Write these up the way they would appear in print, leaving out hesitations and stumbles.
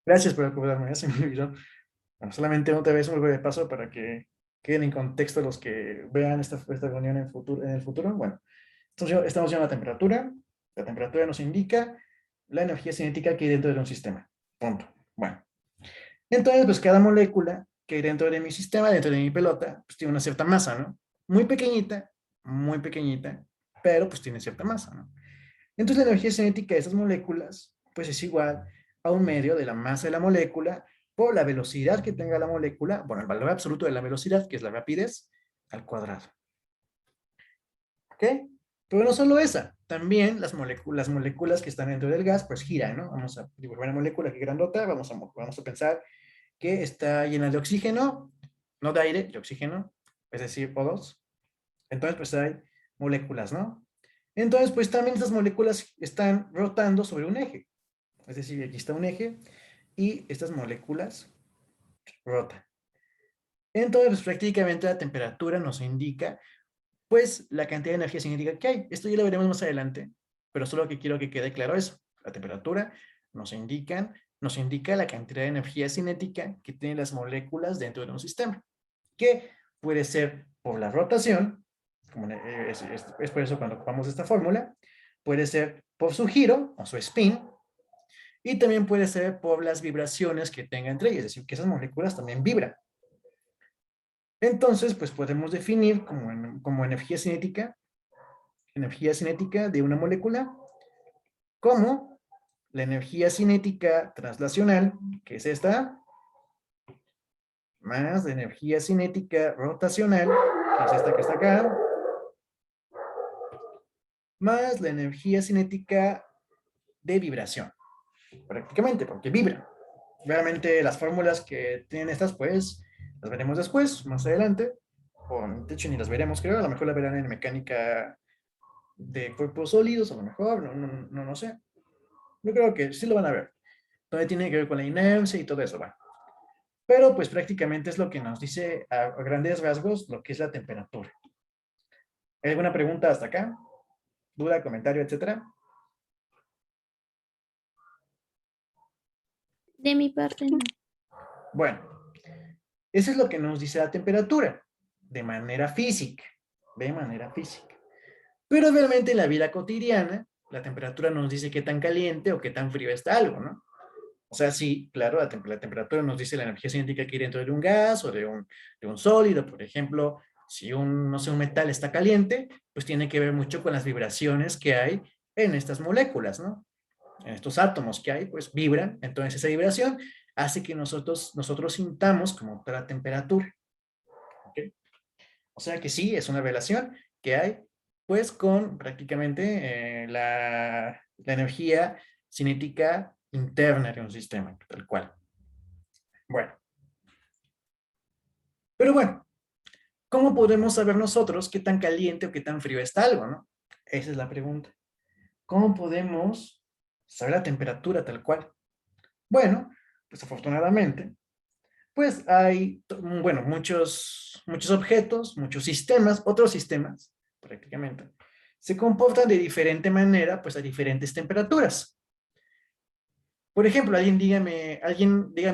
Gracias por acordarme, ya se me olvidó. Bueno, solamente otra vez un breve paso para que queden en contexto los que vean esta reunión en el futuro. Bueno, estamos viendo la temperatura. La temperatura nos indica la energía cinética que hay dentro de un sistema. Punto. Bueno, entonces, pues cada molécula que hay dentro de mi sistema, dentro de mi pelota, pues tiene una cierta masa, ¿no? Muy pequeñita, pero pues tiene cierta masa, ¿no? Entonces, la energía cinética de esas moléculas, pues es igual a un medio de la masa de la molécula por la velocidad que tenga la molécula, bueno, el valor absoluto de la velocidad, que es la rapidez, al cuadrado. ¿Ok? Pero no solo esa, también las moléculas que están dentro del gas, pues giran, ¿no? Vamos a dibujar una molécula que grandota, vamos a pensar que está llena de oxígeno, no de aire, de oxígeno, es decir, O2. Entonces, pues hay moléculas, ¿no? Entonces, pues también estas moléculas están rotando sobre un eje. Es decir, aquí está un eje y estas moléculas rotan. Entonces, pues, prácticamente la temperatura nos indica, pues, la cantidad de energía cinética que hay. Esto ya lo veremos más adelante, pero solo que quiero que quede claro eso. La temperatura nos indica la cantidad de energía cinética que tienen las moléculas dentro de un sistema, que puede ser por la rotación, como es por eso cuando ocupamos esta fórmula, puede ser por su giro o su spin, y también puede ser por las vibraciones que tenga entre ellas, es decir, que esas moléculas también vibran. Entonces, pues podemos definir como energía cinética de una molécula, como la energía cinética translacional, que es esta, más la energía cinética rotacional, que es esta que está acá, más la energía cinética de vibración, prácticamente, porque vibran. Realmente las fórmulas que tienen estas, pues, las veremos después, más adelante, o de hecho ni las veremos, creo, a lo mejor las verán en mecánica de cuerpos sólidos, a lo mejor, no sé. Yo creo que sí lo van a ver, donde tiene que ver con la inercia y todo eso, va. Pero pues prácticamente es lo que nos dice a grandes rasgos lo que es la temperatura. ¿Hay alguna pregunta hasta acá? ¿Duda, comentario, etcétera? De mi parte, no. Bueno, eso es lo que nos dice la temperatura, de manera física, de manera física. Pero realmente en la vida cotidiana, la temperatura nos dice qué tan caliente o qué tan frío está algo, ¿no? O sea, sí, claro, la temperatura nos dice la energía cinética que hay dentro de un gas o de un sólido. Por ejemplo, si no sé, un metal está caliente, pues tiene que ver mucho con las vibraciones que hay en estas moléculas, ¿no? En estos átomos que hay, pues vibran. Entonces esa vibración hace que nosotros sintamos como la temperatura. ¿Ok? O sea que sí, es una relación que hay, pues, con prácticamente la energía cinética interna de un sistema, tal cual. Bueno, pero bueno, ¿cómo podemos saber nosotros qué tan caliente o qué tan frío está algo, no? Esa es la pregunta. ¿Cómo podemos saber la temperatura tal cual? Bueno, pues afortunadamente, pues hay, bueno, muchos objetos, muchos sistemas, otros sistemas, prácticamente, se comportan de diferente manera, pues a diferentes temperaturas. Por ejemplo, alguien dígame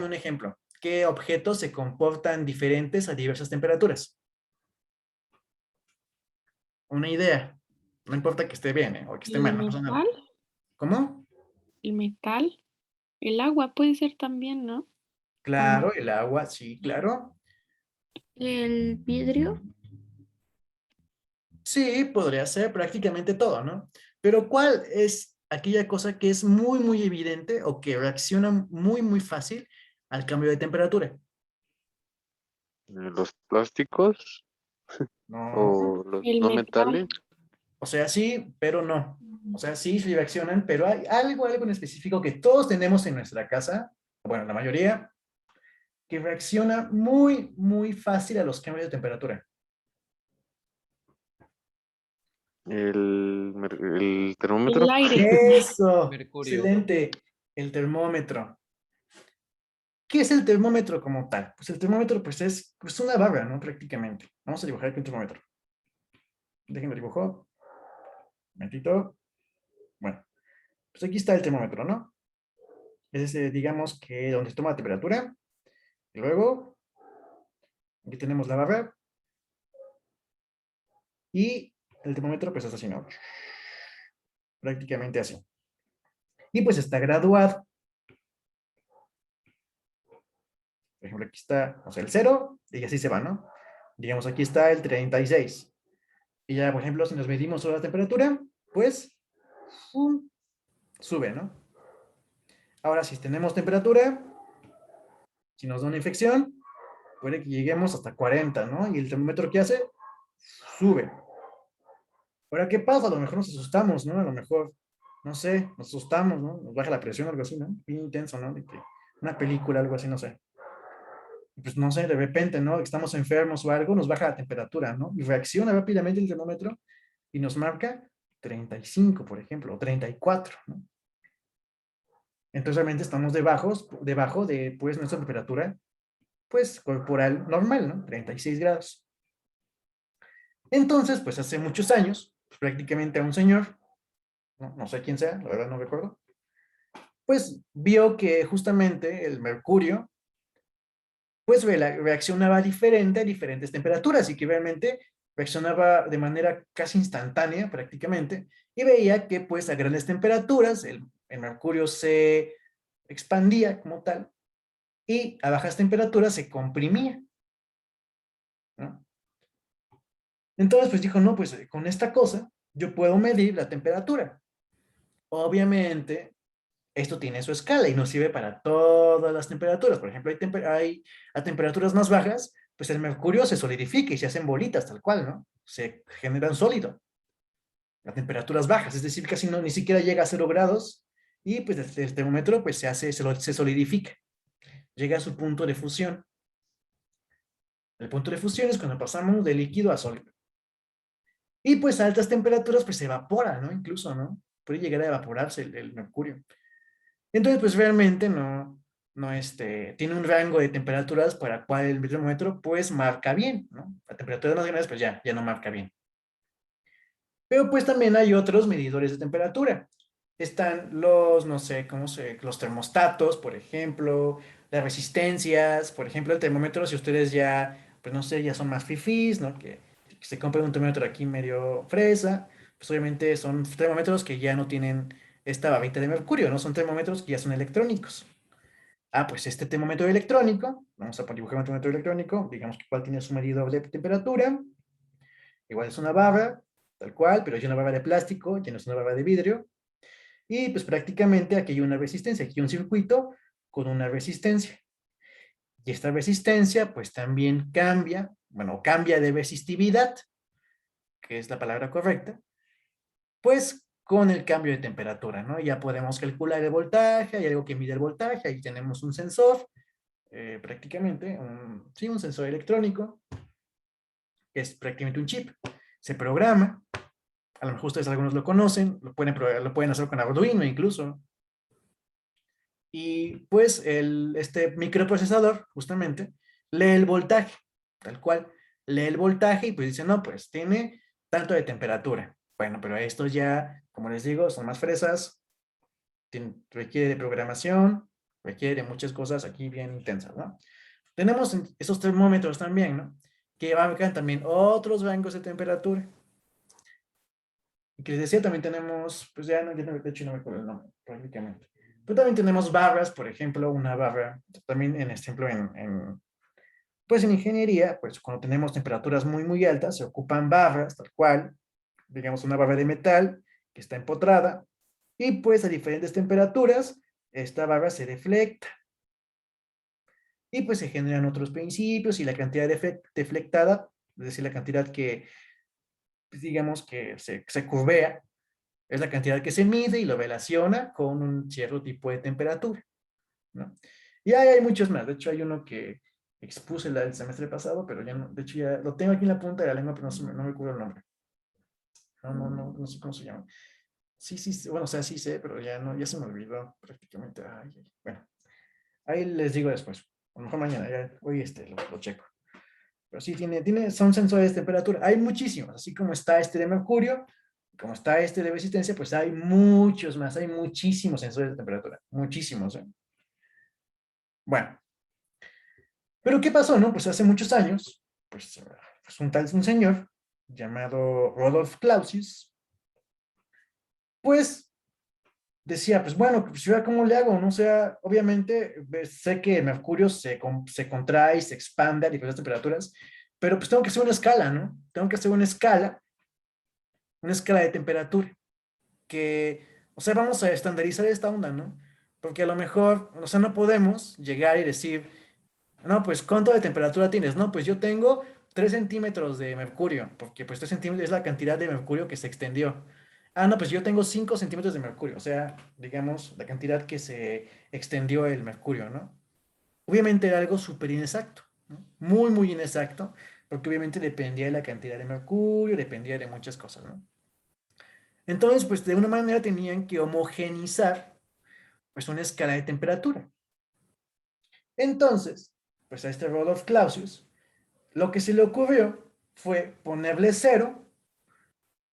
un ejemplo. ¿Qué objetos se comportan diferentes a diversas temperaturas? Una idea. No importa que esté bien, o que esté El mal, no pasa nada. metal, ¿Cómo? el metal, el agua puede ser también, ¿no? ¿O no? Claro, el agua, sí, claro. El vidrio, Sí, podría ser prácticamente todo, ¿no? Pero ¿cuál es aquella cosa que es muy evidente o que reacciona muy fácil al cambio de temperatura? Los plásticos No. o los el no metal. metales. O sea, sí, pero no. O sea, sí reaccionan, pero hay algo en específico que todos tenemos en nuestra casa, bueno, la mayoría, que reacciona muy fácil a los cambios de temperatura. El El termómetro. aire. Eso, Mercurio. excelente. El termómetro. ¿Qué es el termómetro como tal? Pues el termómetro pues es pues una barra, ¿no? Prácticamente. Vamos a dibujar aquí un termómetro. Déjenme dibujar. Un momentito. Bueno, pues aquí está el termómetro, ¿no? Es, digamos que donde se toma la temperatura. Y luego, aquí tenemos la barra. Y el termómetro pues es así, ¿no? Prácticamente así. Y pues está graduado. Por ejemplo, aquí está, o sea, el 0, y así se va, ¿no? Digamos, aquí está el 36. Y ya, por ejemplo, si nos medimos solo la temperatura, pues ¡pum! Sube, ¿no? Ahora, si tenemos temperatura, si nos da una infección, puede que lleguemos hasta 40, ¿no? Y el termómetro, ¿qué hace? Sube. Ahora, ¿qué pasa? A lo mejor nos asustamos, ¿no? A lo mejor, no sé, nos asustamos, ¿no? Nos baja la presión o algo así, ¿no? Bien intenso, ¿no? De que una película, algo así, no sé. Pues no sé, de repente, ¿no? Estamos enfermos o algo, nos baja la temperatura, ¿no? Y reacciona rápidamente el termómetro y nos marca 35, por ejemplo, o 34, ¿no? Entonces realmente estamos debajo de, pues, nuestra temperatura, pues, corporal normal, ¿no? 36 grados. Entonces, pues, hace muchos años, pues, prácticamente a un señor, no sé quién sea, la verdad no recuerdo, pues, vio que justamente el mercurio pues reaccionaba diferente a diferentes temperaturas y que realmente reaccionaba de manera casi instantánea prácticamente y veía que pues a grandes temperaturas el mercurio se expandía como tal y a bajas temperaturas se comprimía, ¿no? Entonces pues dijo, no, pues con esta cosa yo puedo medir la temperatura. Obviamente esto tiene su escala y nos sirve para todas las temperaturas. Por ejemplo, hay a temperaturas más bajas, pues el mercurio se solidifica y se hacen bolitas tal cual, ¿no? Se genera un sólido a temperaturas bajas, es decir, casi no, ni siquiera llega a 0 grados y pues el termómetro pues se solidifica, llega a su punto de fusión. El punto de fusión es cuando pasamos de líquido a sólido. Y pues a altas temperaturas pues se evapora, ¿no? Incluso, ¿no? Puede llegar a evaporarse el mercurio. Entonces, pues realmente tiene un rango de temperaturas para el cual el termómetro pues marca bien, ¿no? A temperaturas más grandes pues ya no marca bien. Pero pues también hay otros medidores de temperatura. Están los, no sé, los termostatos, por ejemplo, las resistencias, por ejemplo, el termómetro, si ustedes ya, pues no sé, ya son más fifís, ¿no? Que se compran un termómetro aquí medio fresa, pues obviamente son termómetros que ya no tienen esta barrita de mercurio, ¿no? Son termómetros que ya son electrónicos. Ah, pues este termómetro electrónico, vamos a dibujar un termómetro electrónico, digamos que cuál tiene su medidor de temperatura, igual es una barra, tal cual, pero es una barra de plástico, ya no es una barra de vidrio, y pues prácticamente aquí hay una resistencia, aquí hay un circuito con una resistencia. Y esta resistencia pues también cambia, bueno, cambia de resistividad, que es la palabra correcta, pues con el cambio de temperatura, ¿no? Ya podemos calcular el voltaje, hay algo que mide el voltaje, ahí tenemos un sensor, prácticamente, sí, un sensor electrónico, que es prácticamente un chip. Se programa, a lo mejor ustedes algunos lo conocen, lo pueden hacer con Arduino incluso. Y pues este microprocesador, justamente, lee el voltaje, tal cual, lee el voltaje y pues dice, no, pues tiene tanto de temperatura. Bueno, pero esto ya, como les digo, son más fresas, requiere de programación, requiere de muchas cosas aquí bien intensas, ¿no? Tenemos esos termómetros también, ¿no? Que abarcan también otros rangos de temperatura. Y que les decía, también tenemos, pues de hecho no me acuerdo el nombre, prácticamente. Pero también tenemos barras, por ejemplo, una barra, también en ejemplo pues en ingeniería, pues cuando tenemos temperaturas muy altas, se ocupan barras, tal cual, digamos una barra de metal que está empotrada, y pues a diferentes temperaturas, esta barra se deflecta. Y pues se generan otros principios y la cantidad deflectada, es decir, la cantidad que, pues, digamos que se curvea, es la cantidad que se mide y lo relaciona con un cierto tipo de temperatura, ¿no? Y ahí hay muchos más. De hecho, hay uno que expuse el semestre pasado, pero ya no, de hecho ya lo tengo aquí en la punta de la lengua, pero no me acuerdo el nombre. No sé cómo se llama. Sí, bueno, o sea, sí sé, pero ya se me olvidó prácticamente. Bueno, ahí les digo después. A lo mejor mañana, hoy lo checo. Pero sí, son sensores de temperatura. Hay muchísimos, así como está este de mercurio, como está este de resistencia, pues hay muchos más, hay muchísimos sensores de temperatura, muchísimos, ¿eh? Bueno, pero ¿qué pasó, no? Pues hace muchos años, pues un señor llamado Rudolf Clausius, pues decía, pues bueno, pues yo cómo le hago, ¿no? O sea, obviamente sé que el mercurio se contrae, se expande a diferentes temperaturas, pero pues tengo que hacer una escala, ¿no? Tengo que hacer una escala de temperatura, que, o sea, vamos a estandarizar esta onda, ¿no? Porque a lo mejor, o sea, no podemos llegar y decir, no, pues, ¿cuánto de temperatura tienes? No, pues yo tengo 3 centímetros de mercurio, porque pues 3 centímetros es la cantidad de mercurio que se extendió. Ah, no, pues yo tengo 5 centímetros de mercurio, o sea, digamos, la cantidad que se extendió el mercurio, ¿no? Obviamente era algo súper inexacto, ¿no? Muy, muy inexacto, porque obviamente dependía de la cantidad de mercurio, dependía de muchas cosas, ¿no? Entonces, pues de una manera tenían que homogenizar, pues una escala de temperatura. Entonces, pues a este Rudolf Clausius, lo que se le ocurrió fue ponerle 0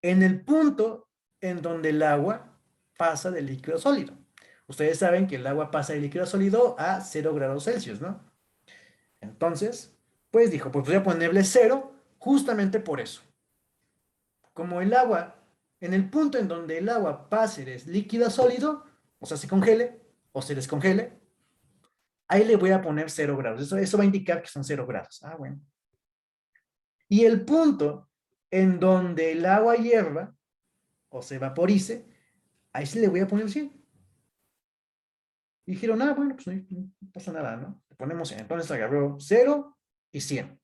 en el punto en donde el agua pasa de líquido a sólido. Ustedes saben que el agua pasa de líquido a sólido a 0 grados Celsius, ¿no? Entonces, pues dijo, pues voy a ponerle 0 justamente por eso. Como el agua, en el punto en donde el agua pase de líquido a sólido, o sea, se congele o se descongele, ahí le voy a poner 0 grados. Eso va a indicar que son 0 grados. Ah, bueno. Y el punto en donde el agua hierva o se vaporice, ahí sí le voy a poner 100. Y dijeron, ah, bueno, pues no pasa nada, ¿no? Le ponemos 100. Entonces agarró 0 y 100.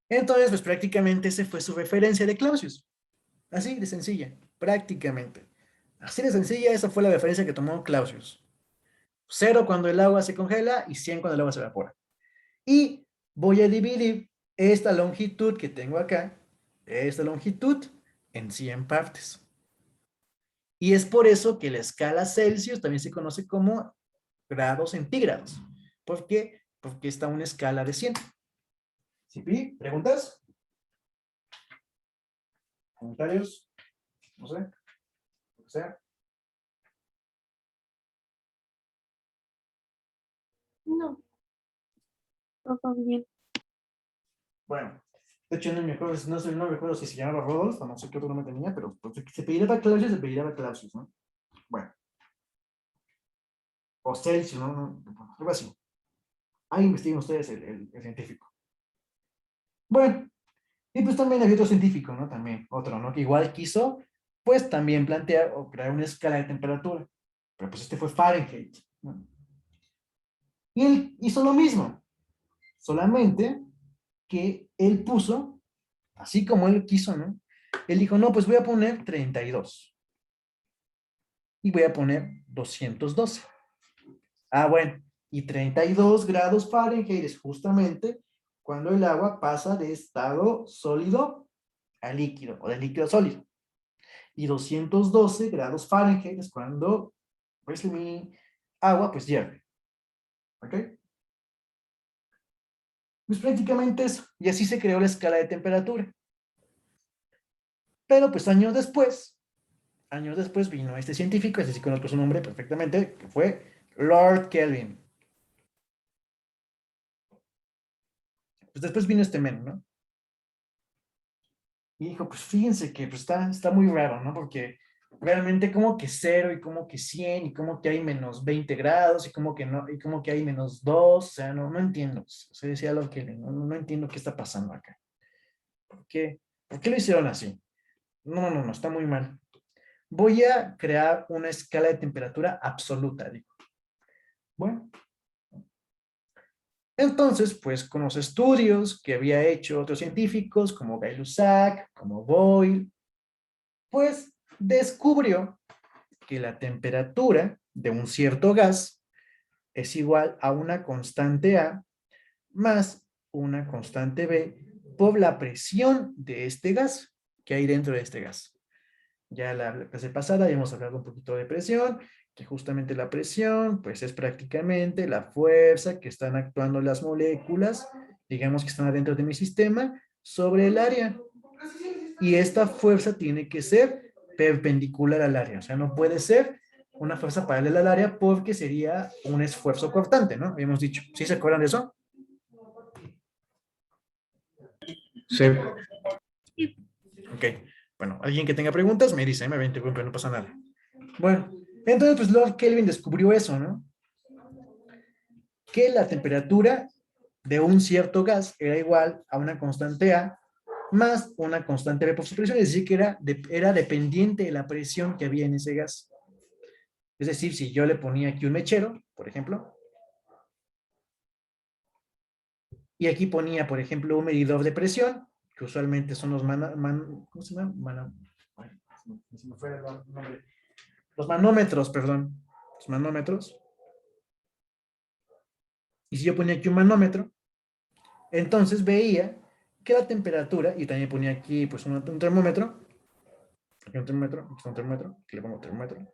Entonces, pues prácticamente esa fue su referencia de Clausius. Así de sencilla, prácticamente. Así de sencilla, esa fue la referencia que tomó Clausius. 0 cuando el agua se congela y 100 cuando el agua se evapora. Y voy a dividir esta longitud que tengo acá, esta longitud, en 100 partes. Y es por eso que la escala Celsius también se conoce como grados centígrados. ¿Por qué? Porque está una escala de 100. ¿Sí? ¿Preguntas? ¿Comentarios? No sé. Lo que sea. No, todo bien. Bueno, de hecho no me acuerdo, no me acuerdo si se llamaba Rodolfo, no sé qué otro nombre tenía, pero pues, se apellidaba Clausius, se apellidaba Clausius, ¿no? Bueno, o Celsius, ¿no? Algo así. Ahí investiguen ustedes el científico. Bueno, y pues también había otro científico, ¿no? También otro, ¿no? Que igual quiso, pues también plantear o crear una escala de temperatura. Pero pues este fue Fahrenheit, ¿no? Y él hizo lo mismo, solamente que él puso, así como él quiso, ¿no? Él dijo, no, pues voy a poner 32. Y voy a poner 212. Ah, bueno, y 32 grados Fahrenheit es justamente cuando el agua pasa de estado sólido a líquido, o de líquido a sólido. Y 212 grados Fahrenheit es cuando, pues, mi agua, pues, hierve. ¿Ok? Pues prácticamente eso. Y así se creó la escala de temperatura. Pero, pues, años después vino este científico, ese sí conozco su nombre perfectamente, que fue Lord Kelvin. Pues después vino este men, ¿no? Y dijo, pues fíjense que pues, está muy raro, ¿no? Porque realmente como que 0 y como que 100 y como que hay menos 20 grados y como que no, y como que hay menos 2, o sea, no entiendo. O sea, decía lo que no entiendo qué está pasando acá. ¿Por qué? ¿Por qué lo hicieron así? No, está muy mal. Voy a crear una escala de temperatura absoluta, digo. Bueno, entonces, pues con los estudios que había hecho otros científicos como Gay-Lussac, como Boyle, pues descubrió que la temperatura de un cierto gas es igual a una constante A más una constante B por la presión de este gas que hay dentro de este gas. Ya la clase pasada habíamos hablado un poquito de presión, que justamente la presión, pues es prácticamente la fuerza que están actuando las moléculas, digamos que están adentro de mi sistema, sobre el área. Y esta fuerza tiene que ser perpendicular al área, o sea, no puede ser una fuerza paralela al área porque sería un esfuerzo cortante, ¿no? Habíamos dicho. ¿Sí se acuerdan de eso? Sí. Ok. Bueno, alguien que tenga preguntas me dice, me interrumpe, no pasa nada. Bueno, entonces pues Lord Kelvin descubrió eso, ¿no? Que la temperatura de un cierto gas era igual a una constante A más una constante B por su presión, es decir, que era dependiente de la presión que había en ese gas. Es decir, si yo le ponía aquí un mechero, por ejemplo, y aquí ponía, por ejemplo, un medidor de presión, que usualmente son los ¿cómo se llama? Ay, se me fue el nombre. Los manómetros, perdón. Los manómetros. Y si yo ponía aquí un manómetro, entonces veía que la temperatura, y también ponía aquí pues un termómetro, aquí un termómetro, aquí un termómetro, aquí le pongo termómetro.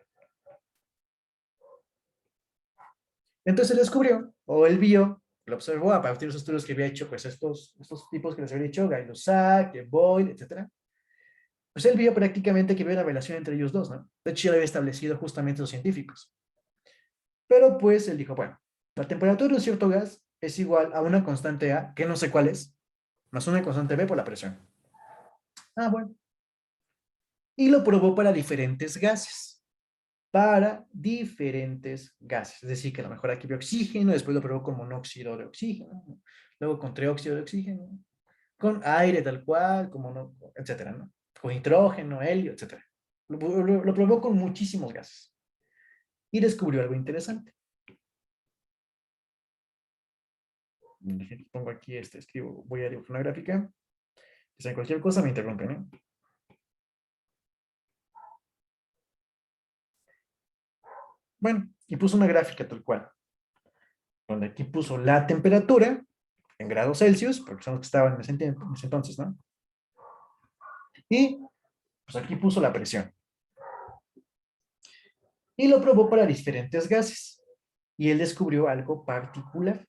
Entonces él descubrió, o él vio, lo observó a partir de los estudios que había hecho, pues estos tipos que les había dicho, Gay-Lussac, Boyle, etc. Pues él vio prácticamente que había una relación entre ellos dos, ¿no? De hecho, ya lo había establecido justamente los científicos. Pero pues él dijo, bueno, la temperatura de un cierto gas es igual a una constante A, que no sé cuál es, más una constante B por la presión. Ah, bueno. Y lo probó para diferentes gases. Para diferentes gases. Es decir, que a lo mejor aquí vio oxígeno, después lo probó con monóxido de oxígeno, ¿no? Luego con trióxido de oxígeno, con aire tal cual, como no, etcétera, ¿no? Con nitrógeno, helio, etcétera. Lo probó con muchísimos gases. Y descubrió algo interesante. Pongo aquí escribo, voy a dibujar una gráfica. Si sea cualquier cosa me interrumpen, ¿no? Bueno, y puso una gráfica tal cual, donde aquí puso la temperatura en grados Celsius, porque son los que estaban en ese entonces, ¿no? Y pues aquí puso la presión. Y lo probó para diferentes gases. Y él descubrió algo particular.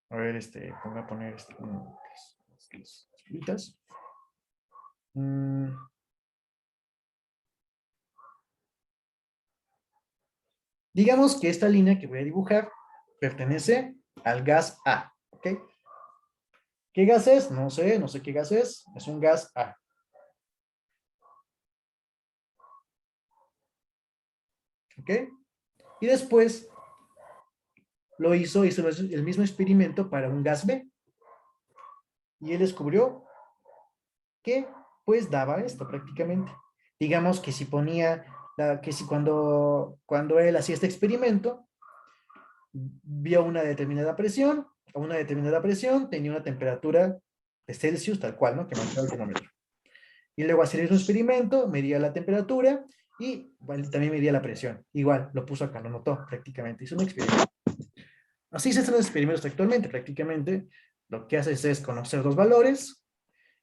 A ver, voy a poner las filitas. Digamos que esta línea que voy a dibujar pertenece al gas A, ¿ok? ¿Qué gas es? No sé qué gas es un gas A. ¿Ok? Y después hizo el mismo experimento para un gas B. Y él descubrió que pues daba esto prácticamente. Digamos que si ponía, que si cuando él hacía este experimento, vio una determinada presión, a una determinada presión tenía una temperatura de Celsius tal cual, ¿no? Que marcaba el termómetro. Y luego hacía el mismo experimento, medía la temperatura y también medía la presión. Igual, lo puso acá, lo notó prácticamente. Hizo un experimento. Así se hacen los experimentos actualmente. Prácticamente lo que haces es conocer los valores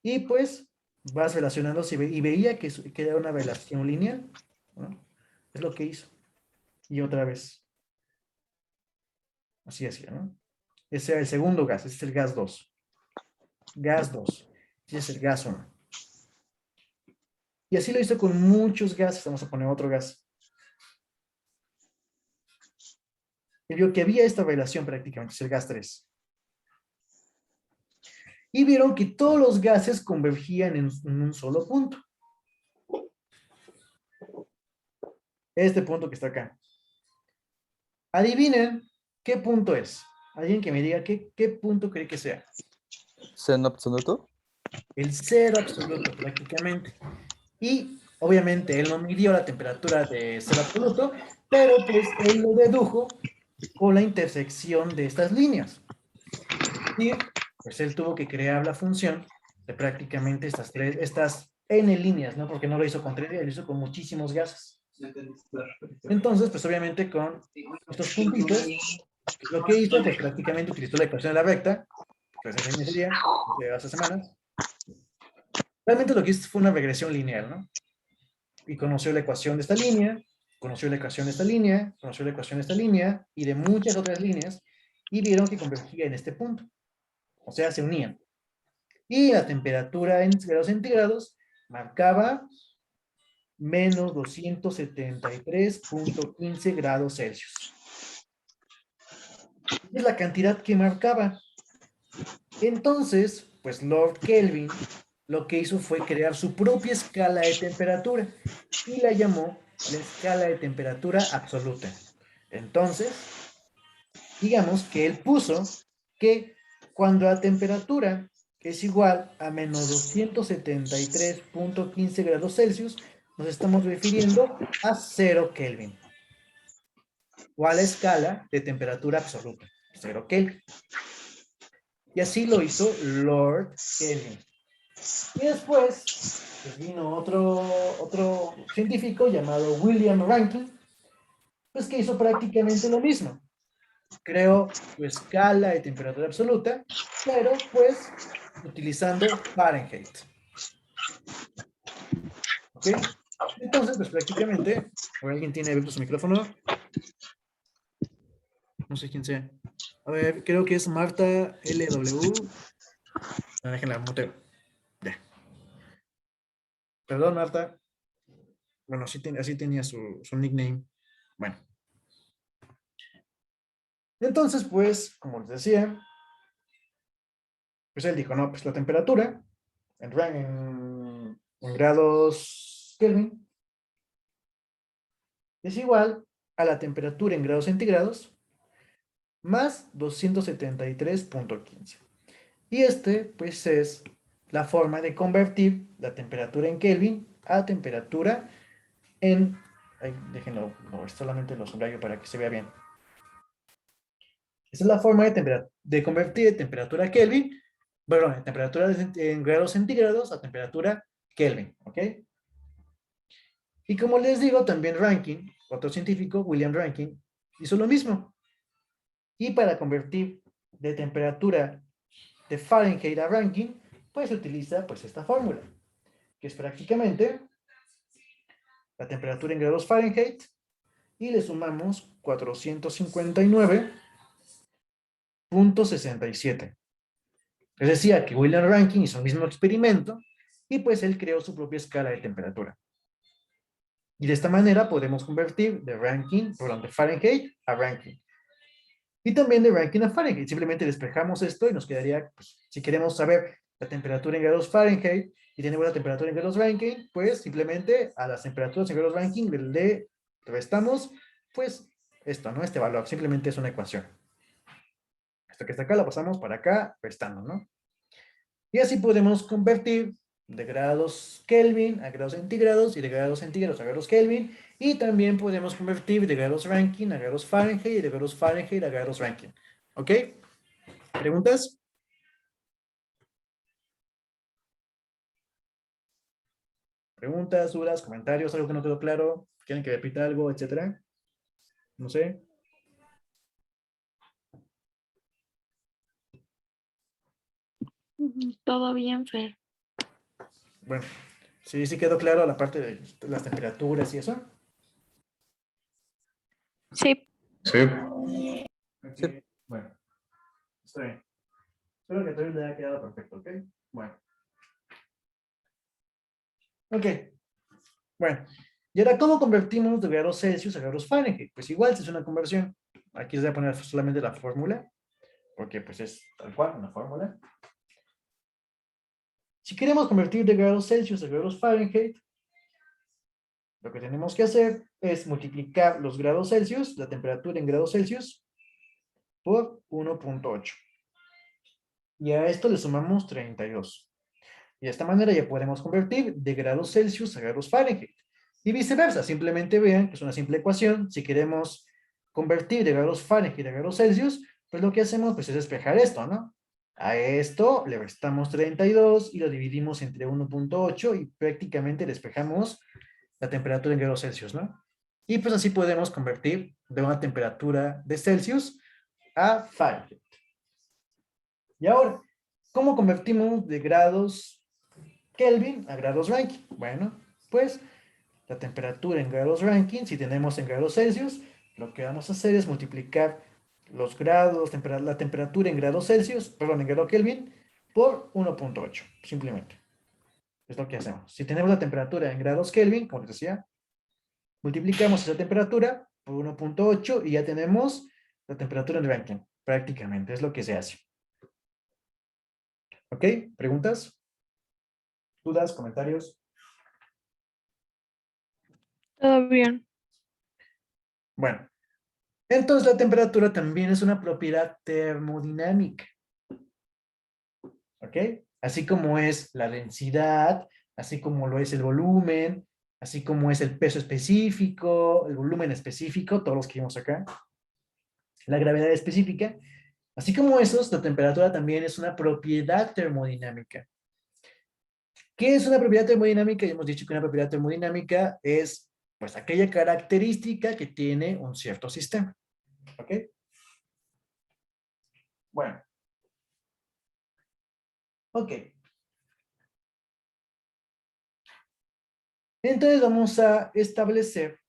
y pues vas relacionando y veía que era una relación lineal, ¿no? Es lo que hizo. Y otra vez. Así hacía, ¿no? Ese era el segundo gas, ese es el gas 2. Gas 2. Ese es el gas 1. Y así lo hizo con muchos gases. Vamos a poner otro gas. Y vio que había esta relación prácticamente, es el gas 3. Y vieron que todos los gases convergían en un solo punto. Este punto que está acá. Adivinen qué punto es. Alguien que me diga qué punto cree que sea. ¿Seno absoluto? El cero absoluto prácticamente. Y obviamente él no midió la temperatura de cero absoluto, pero pues él lo dedujo con la intersección de estas líneas. Y pues él tuvo que crear la función de prácticamente estas n líneas, ¿no? Porque no lo hizo con 3, lo hizo con muchísimos gases. Entonces, pues obviamente con estos puntitos, lo que hizo, pues prácticamente utilizó la ecuación de la recta, pues enseñé ese día, de hace semanas. Realmente lo que hizo fue una regresión lineal, ¿no? Y conoció la ecuación de esta línea, conoció la ecuación de esta línea, conoció la ecuación de esta línea y de muchas otras líneas y vieron que convergía en este punto. O sea, se unían. Y la temperatura en grados centígrados marcaba menos 273.15 grados Celsius. Es la cantidad que marcaba. Entonces, pues Lord Kelvin lo que hizo fue crear su propia escala de temperatura y la llamó la escala de temperatura absoluta. Entonces, digamos que él puso que cuando la temperatura es igual a menos 273.15 grados Celsius, nos estamos refiriendo a 0 Kelvin, o a la escala de temperatura absoluta, 0 Kelvin. Y así lo hizo Lord Kelvin. Y después pues vino otro científico llamado William Rankine, pues que hizo prácticamente lo mismo. Creó su escala de temperatura absoluta, pero pues utilizando Fahrenheit. ¿Ok? Entonces, pues prácticamente, ¿alguien tiene abierto su micrófono? No sé quién sea. A ver, creo que es Marta LW. Déjenla muteo. Ya. Perdón, Marta. Bueno, así tenía su nickname. Bueno. Entonces, pues, como les decía, pues él dijo, no, pues la temperatura en grados Kelvin es igual a la temperatura en grados centígrados más 273.15. Y pues es la forma de convertir la temperatura en Kelvin a temperatura en... Ay, déjenlo, no, solamente lo subrayo para que se vea bien. Esa es la forma de convertir temperatura Kelvin, bueno, temperatura en grados centígrados a temperatura Kelvin, ¿ok? Y como les digo, también Rankine, otro científico, William Rankine, hizo lo mismo. Y para convertir de temperatura de Fahrenheit a Rankine, pues se utiliza pues esta fórmula, que es prácticamente la temperatura en grados Fahrenheit y le sumamos 459.67. Les decía que William Rankine hizo el mismo experimento y pues él creó su propia escala de temperatura. Y de esta manera podemos convertir de Fahrenheit a Rankine. Y también de Rankine a Fahrenheit. Simplemente despejamos esto y nos quedaría, pues, si queremos saber la temperatura en grados Fahrenheit y tenemos la temperatura en grados Rankine, pues simplemente a las temperaturas en grados Rankine le restamos, pues, esto, ¿no? Este valor. Simplemente es una ecuación. Esto que está acá lo pasamos para acá, restando, ¿no? Y así podemos convertir de grados Kelvin a grados centígrados y de grados centígrados a grados Kelvin. Y también podemos convertir de grados Rankine a grados Fahrenheit y de grados Fahrenheit a grados Rankine. ¿Ok? ¿Preguntas? ¿Preguntas, dudas, comentarios, algo que no quedó claro? ¿Quieren que repita algo, etcétera? No sé. Todo bien, Fer. Bueno, sí quedó claro la parte de las temperaturas y eso. Sí. Sí. Okay. Bueno, está bien. Espero que todavía le haya quedado perfecto, ¿ok? Bueno. Ok. Bueno. Y ahora, ¿cómo convertimos de grados Celsius a grados Fahrenheit? Pues igual, si es una conversión. Aquí les voy a poner solamente la fórmula, porque pues es tal cual, una fórmula. Si queremos convertir de grados Celsius a grados Fahrenheit, lo que tenemos que hacer es multiplicar los grados Celsius, la temperatura en grados Celsius, por 1.8. Y a esto le sumamos 32. Y de esta manera ya podemos convertir de grados Celsius a grados Fahrenheit. Y viceversa, simplemente vean que es una simple ecuación. Si queremos convertir de grados Fahrenheit a grados Celsius, pues lo que hacemos pues, es despejar esto, ¿no? A esto le restamos 32 y lo dividimos entre 1.8 y prácticamente despejamos la temperatura en grados Celsius, ¿no? Y pues así podemos convertir de una temperatura de Celsius a Fahrenheit. Y ahora, ¿cómo convertimos de grados Kelvin a grados Rankine? Bueno, pues la temperatura en grados Rankine, si tenemos en grados Celsius, lo que vamos a hacer es multiplicar los grados, la temperatura en grados Celsius, perdón, en grado Kelvin, por 1.8, simplemente. Es lo que hacemos. Si tenemos la temperatura en grados Kelvin, como les decía, multiplicamos esa temperatura por 1.8 y ya tenemos la temperatura en Rankine. Prácticamente, es lo que se hace. ¿Ok? ¿Preguntas? ¿Dudas? ¿Comentarios? Todo bien. Bueno, entonces la temperatura también es una propiedad termodinámica. ¿Ok? Así como es la densidad, así como lo es el volumen, así como es el peso específico, el volumen específico, todos los que vimos acá, la gravedad específica, así como esos, la temperatura también es una propiedad termodinámica. ¿Qué es una propiedad termodinámica? Ya hemos dicho que una propiedad termodinámica es, pues, aquella característica que tiene un cierto sistema. ¿Ok? Bueno. Ok. Entonces vamos a establecer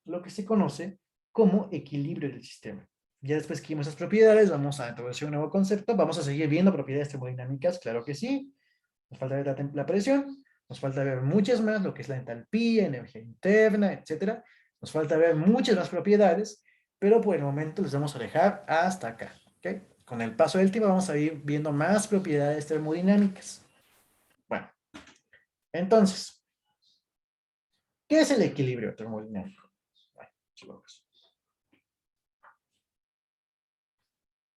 lo que se conoce como equilibrio del sistema. Ya después que vimos esas propiedades, vamos a introducir un nuevo concepto. Vamos a seguir viendo propiedades termodinámicas, claro que sí. Nos falta ver la presión, nos falta ver muchas más, lo que es la entalpía, energía interna, etcétera. Nos falta ver muchas más propiedades, pero por el momento les vamos a dejar hasta acá. ¿Okay? Con el paso del tiempo vamos a ir viendo más propiedades termodinámicas. Bueno, entonces, ¿qué es el equilibrio termodinámico?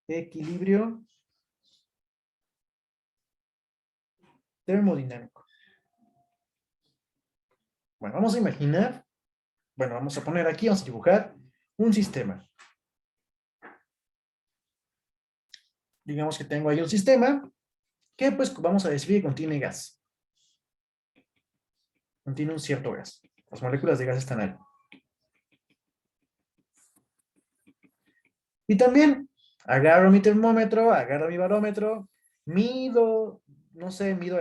Equilibrio termodinámico. Bueno, vamos a imaginar, bueno, vamos a poner aquí, vamos a dibujar un sistema. Digamos que tengo ahí un sistema que pues vamos a decir que contiene gas. Contiene un cierto gas. Las moléculas de gas están ahí. Y también agarro mi termómetro, agarro mi barómetro, mido, no sé, mido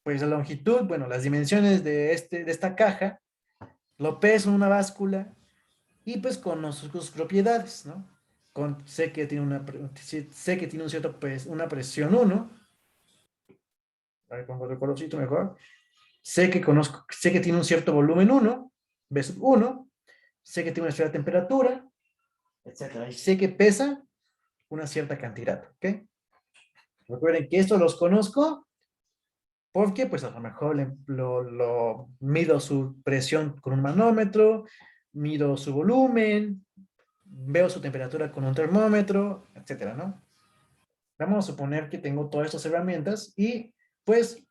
pues la longitud, bueno, las dimensiones de esta caja, lo peso en una báscula y pues conozco sus propiedades, ¿no? Sé que tiene sé que tiene un cierto, una presión 1. A ver, pongo otro colorcito mejor. Sé que tiene un cierto volumen 1, B sub 1, sé que tiene una cierta temperatura, etcétera. Y sé que pesa una cierta cantidad, ¿ok? Recuerden que esto los conozco porque pues a lo mejor lo mido su presión con un manómetro, mido su volumen, veo su temperatura con un termómetro, etcétera, ¿no? Vamos a suponer que tengo todas estas herramientas y pues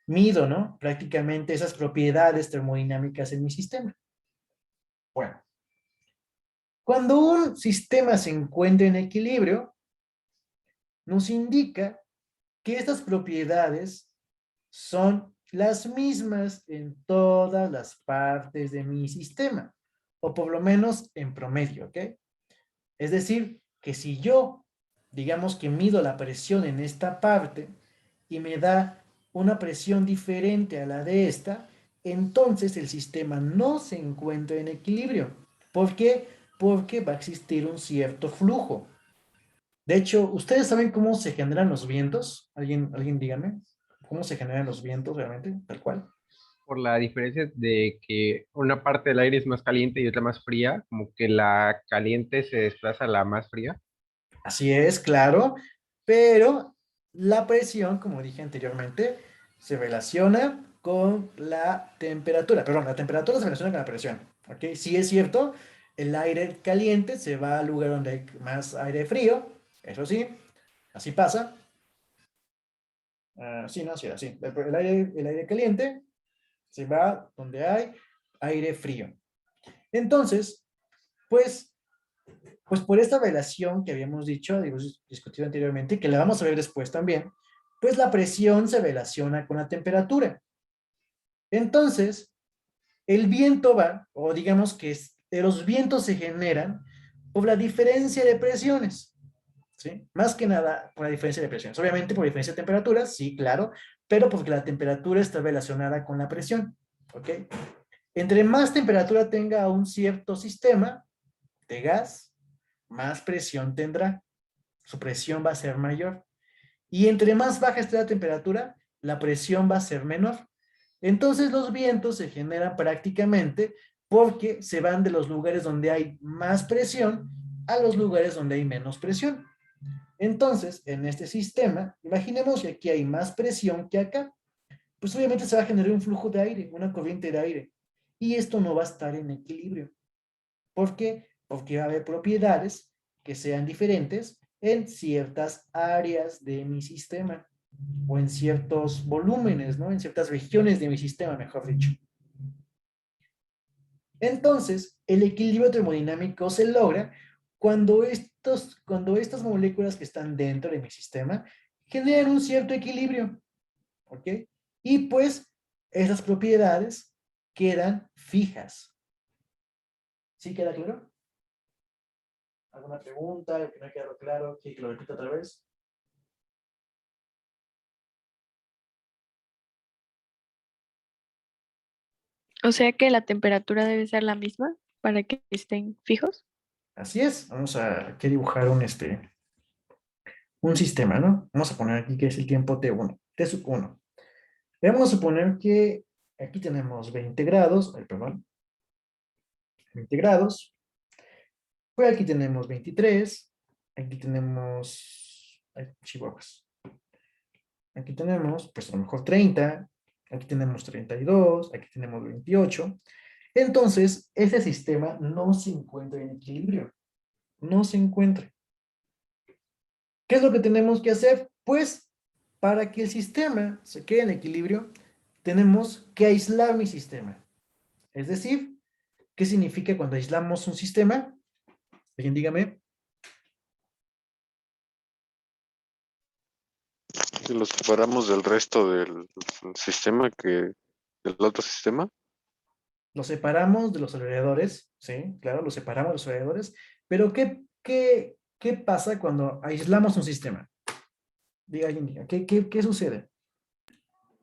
mido, ¿no? Prácticamente esas propiedades termodinámicas en mi sistema. Bueno, cuando un sistema se encuentra en equilibrio, nos indica que estas propiedades son las mismas en todas las partes de mi sistema, o por lo menos en promedio, ¿ok? Es decir, que si yo, digamos que mido la presión en esta parte y me da una presión diferente a la de esta, entonces el sistema no se encuentra en equilibrio. ¿Por qué? Porque va a existir un cierto flujo. De hecho, ¿ustedes saben cómo se generan los vientos? ¿Alguien dígame? ¿Cómo se generan los vientos realmente? Tal cual. Por la diferencia de que una parte del aire es más caliente y otra más fría, como que la caliente se desplaza a la más fría. Así es, claro, pero la presión, como dije anteriormente, se relaciona con la temperatura. Perdón, la temperatura se relaciona con la presión. ¿Ok? Sí es cierto, el aire caliente se va al lugar donde hay más aire frío, eso sí, así pasa. Sí, no, sí, así. El aire caliente se va donde hay aire frío. Entonces, pues por esta relación que habíamos dicho, discutido anteriormente, que la vamos a ver después también, pues la presión se relaciona con la temperatura. Entonces, el viento va, o digamos que los vientos se generan por la diferencia de presiones, ¿sí? Más que nada por la diferencia de presiones. Obviamente por diferencia de temperaturas, sí, claro, pero porque la temperatura está relacionada con la presión, ¿ok? Entre más temperatura tenga un cierto sistema de gas, más presión tendrá. Su presión va a ser mayor. Y entre más baja esté la temperatura, la presión va a ser menor. Entonces los vientos se generan prácticamente porque se van de los lugares donde hay más presión a los lugares donde hay menos presión. Entonces, en este sistema, imaginemos que aquí hay más presión que acá. Pues obviamente se va a generar un flujo de aire, una corriente de aire. Y esto no va a estar en equilibrio. ¿Por qué? Porque va a haber propiedades que sean diferentes en ciertas áreas de mi sistema o en ciertos volúmenes, ¿no? En ciertas regiones de mi sistema, mejor dicho. Entonces, el equilibrio termodinámico se logra cuando estas moléculas que están dentro de mi sistema generan un cierto equilibrio, ¿ok? Y pues, esas propiedades quedan fijas. ¿Sí queda claro? ¿Alguna pregunta? ¿Algo que no ha quedado claro? ¿Quiere que lo repita otra vez? O sea que la temperatura debe ser la misma para que estén fijos. Así es. Vamos a aquí dibujar un sistema, ¿no? Vamos a poner aquí que es el tiempo T1, T sub 1. Vamos a suponer que aquí tenemos 20 grados, ay, perdón, 20 grados. Pues aquí tenemos 23, aquí tenemos, ay, chihuahuas. Aquí tenemos, pues a lo mejor 30, aquí tenemos 32, aquí tenemos 28. Entonces, ese sistema no se encuentra en equilibrio. No se encuentra. ¿Qué es lo que tenemos que hacer? Pues, para que el sistema se quede en equilibrio, tenemos que aislar mi sistema. Es decir, ¿qué significa cuando aislamos un sistema? Alguien dígame. Si lo separamos del resto del sistema, del otro sistema, Lo separamos de los alrededores, ¿sí? Claro, lo separamos de los alrededores. Pero ¿qué pasa cuando aislamos un sistema? Diga alguien, diga, ¿qué sucede?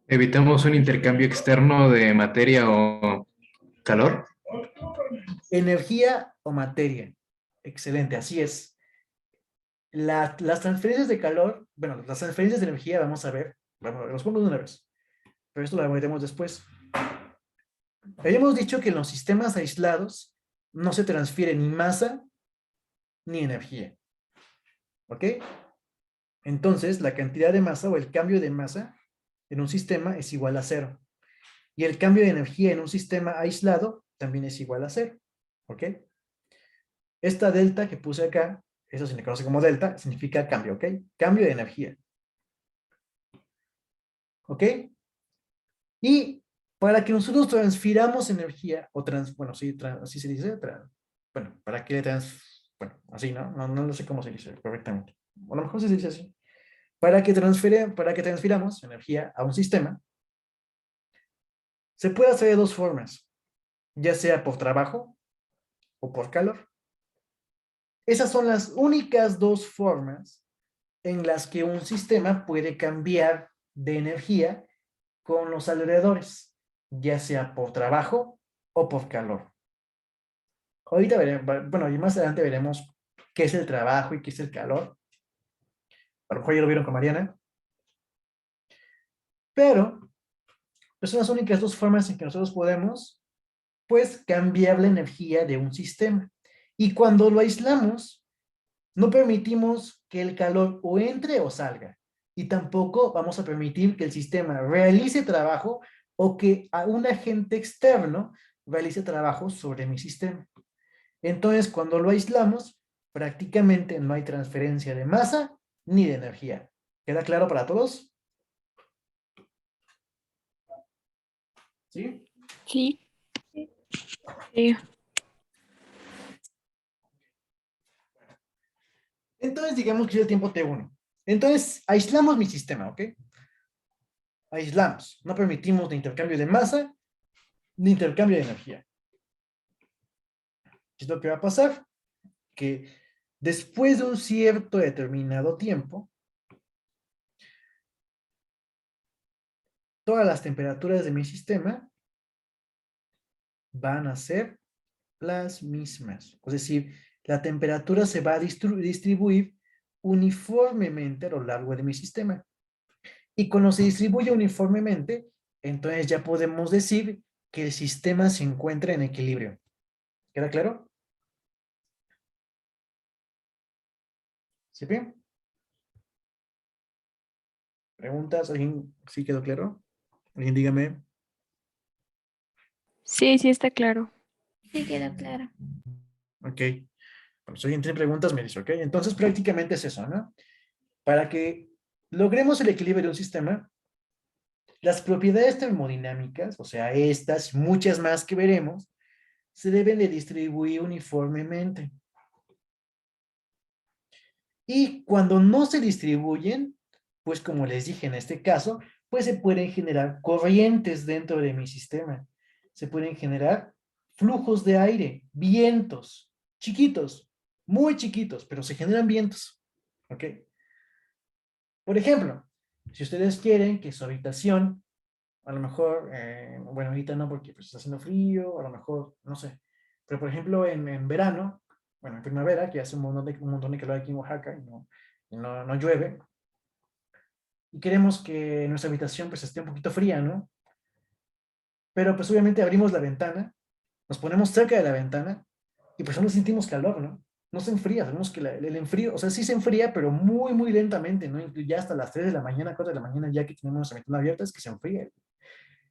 Evitamos un intercambio externo de materia o calor. Energía o materia. Excelente, así es. Las transferencias de calor, bueno, las transferencias de energía, vamos a ver, los pongo de una vez, pero esto lo veremos después. Habíamos dicho que en los sistemas aislados no se transfiere ni masa ni energía. ¿Ok? Entonces, la cantidad de masa o el cambio de masa en un sistema es igual a cero. Y el cambio de energía en un sistema aislado también es igual a cero. ¿Ok? Esta delta que puse acá, eso se le conoce como delta, significa cambio, ¿ok? Cambio de energía. ¿Ok? Y para que nosotros transfiramos energía, o bueno, sí, así se dice, bueno, para que bueno, así, ¿no? No sé cómo se dice correctamente. A lo mejor se dice así. Para que transfiramos energía a un sistema, se puede hacer de dos formas, ya sea por trabajo o por calor. Esas son las únicas dos formas en las que un sistema puede cambiar de energía con los alrededores, ya sea por trabajo o por calor. Ahorita veremos, bueno, y más adelante veremos qué es el trabajo y qué es el calor. A lo mejor ya lo vieron con Mariana. Pero, pues son las únicas dos formas en que nosotros podemos, pues, cambiar la energía de un sistema. Y cuando lo aislamos, no permitimos que el calor o entre o salga. Y tampoco vamos a permitir que el sistema realice trabajo o que a un agente externo realice trabajo sobre mi sistema. Entonces, cuando lo aislamos, prácticamente no hay transferencia de masa ni de energía. ¿Queda claro para todos? ¿Sí? Sí. Sí. Entonces, digamos que es el tiempo T1. Entonces, aislamos mi sistema, ¿ok? Aislamos. No permitimos ni intercambio de masa ni intercambio de energía. ¿Qué es lo que va a pasar? Que después de un cierto determinado tiempo, todas las temperaturas de mi sistema van a ser las mismas. Es decir, la temperatura se va a distribuir uniformemente a lo largo de mi sistema. Y cuando se distribuye uniformemente, entonces ya podemos decir que el sistema se encuentra en equilibrio. ¿Queda claro? ¿Sí bien? ¿Preguntas? ¿Alguien sí quedó claro? ¿Alguien dígame? Sí, sí está claro. Sí, quedó claro. Ok. Bueno, si alguien tiene preguntas, me dice, ok. Entonces prácticamente es eso, ¿no? Para que logremos el equilibrio de un sistema, las propiedades termodinámicas, o sea, estas y muchas más que veremos, se deben de distribuir uniformemente. Y cuando no se distribuyen, pues como les dije en este caso, pues se pueden generar corrientes dentro de mi sistema. Se pueden generar flujos de aire, vientos, chiquitos, muy chiquitos, pero se generan vientos. ¿Ok? Por ejemplo, si ustedes quieren que su habitación, a lo mejor, bueno, ahorita no porque pues, está haciendo frío, a lo mejor, no sé, pero por ejemplo en verano, bueno, en primavera, que hace un montón de calor aquí en Oaxaca y no llueve, y queremos que nuestra habitación pues esté un poquito fría, ¿no? Pero pues obviamente abrimos la ventana, nos ponemos cerca de la ventana y pues no sentimos calor, ¿no? No se enfría, sabemos que el enfrío, o sea, sí se enfría, pero muy, muy lentamente, ¿no? Ya hasta las 3 de la mañana, 4 de la mañana, ya que tenemos nuestra ventana abierta, es que se enfría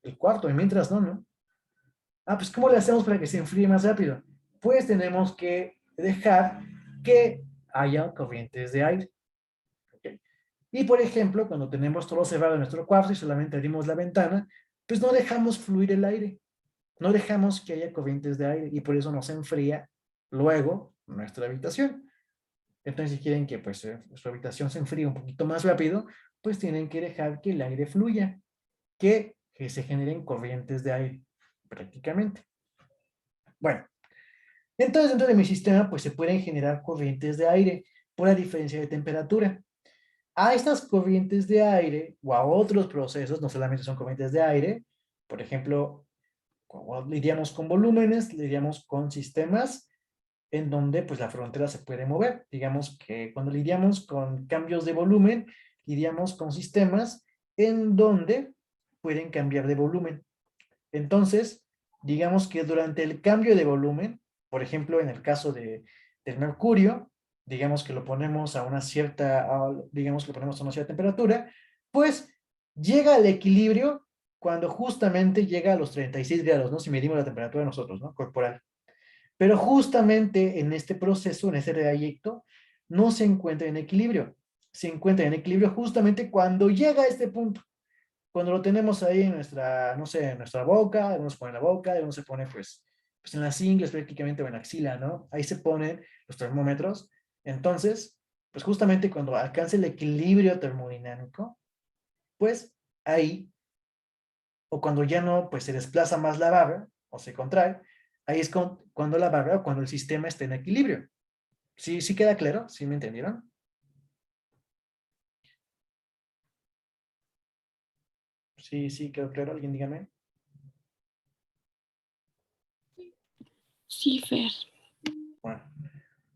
el cuarto, y mientras no, ¿no? Ah, pues ¿cómo le hacemos para que se enfríe más rápido? Pues tenemos que dejar que haya corrientes de aire. ¿Okay? Y por ejemplo, cuando tenemos todo cerrado en nuestro cuarto y solamente abrimos la ventana, pues no dejamos fluir el aire, no dejamos que haya corrientes de aire y por eso nos enfría luego nuestra habitación. Entonces, si quieren que pues, su habitación se enfríe un poquito más rápido, pues tienen que dejar que el aire fluya, que se generen corrientes de aire, prácticamente. Bueno, entonces dentro de mi sistema pues se pueden generar corrientes de aire por la diferencia de temperatura. A estas corrientes de aire o a otros procesos, no solamente son corrientes de aire, por ejemplo, cuando lidiamos con volúmenes, lidiamos con sistemas en donde pues la frontera se puede mover. Digamos que cuando lidiamos con cambios de volumen, lidiamos con sistemas en donde pueden cambiar de volumen. Entonces, digamos que durante el cambio de volumen, por ejemplo, en el caso del mercurio, digamos que lo ponemos a una cierta, digamos que lo ponemos a una cierta temperatura, pues llega al equilibrio cuando justamente llega a los 36 grados, ¿no? Si medimos la temperatura nosotros, ¿no? Corporal. Pero justamente en este proceso, en este trayecto, no se encuentra en equilibrio. Se encuentra en equilibrio justamente cuando llega a este punto. Cuando lo tenemos ahí en nuestra, no sé, en nuestra boca, uno se pone en la boca, uno se pone pues en las ingles prácticamente o en la axila, ¿no? Ahí se ponen los termómetros. Entonces, pues justamente cuando alcance el equilibrio termodinámico, pues ahí, o cuando ya no, pues se desplaza más la barra o se contrae, ahí es cuando la barra o cuando el sistema está en equilibrio. ¿Sí, sí queda claro? ¿Sí me entendieron? Sí, sí, quedó claro. ¿Alguien dígame? Sí, Fer. Bueno,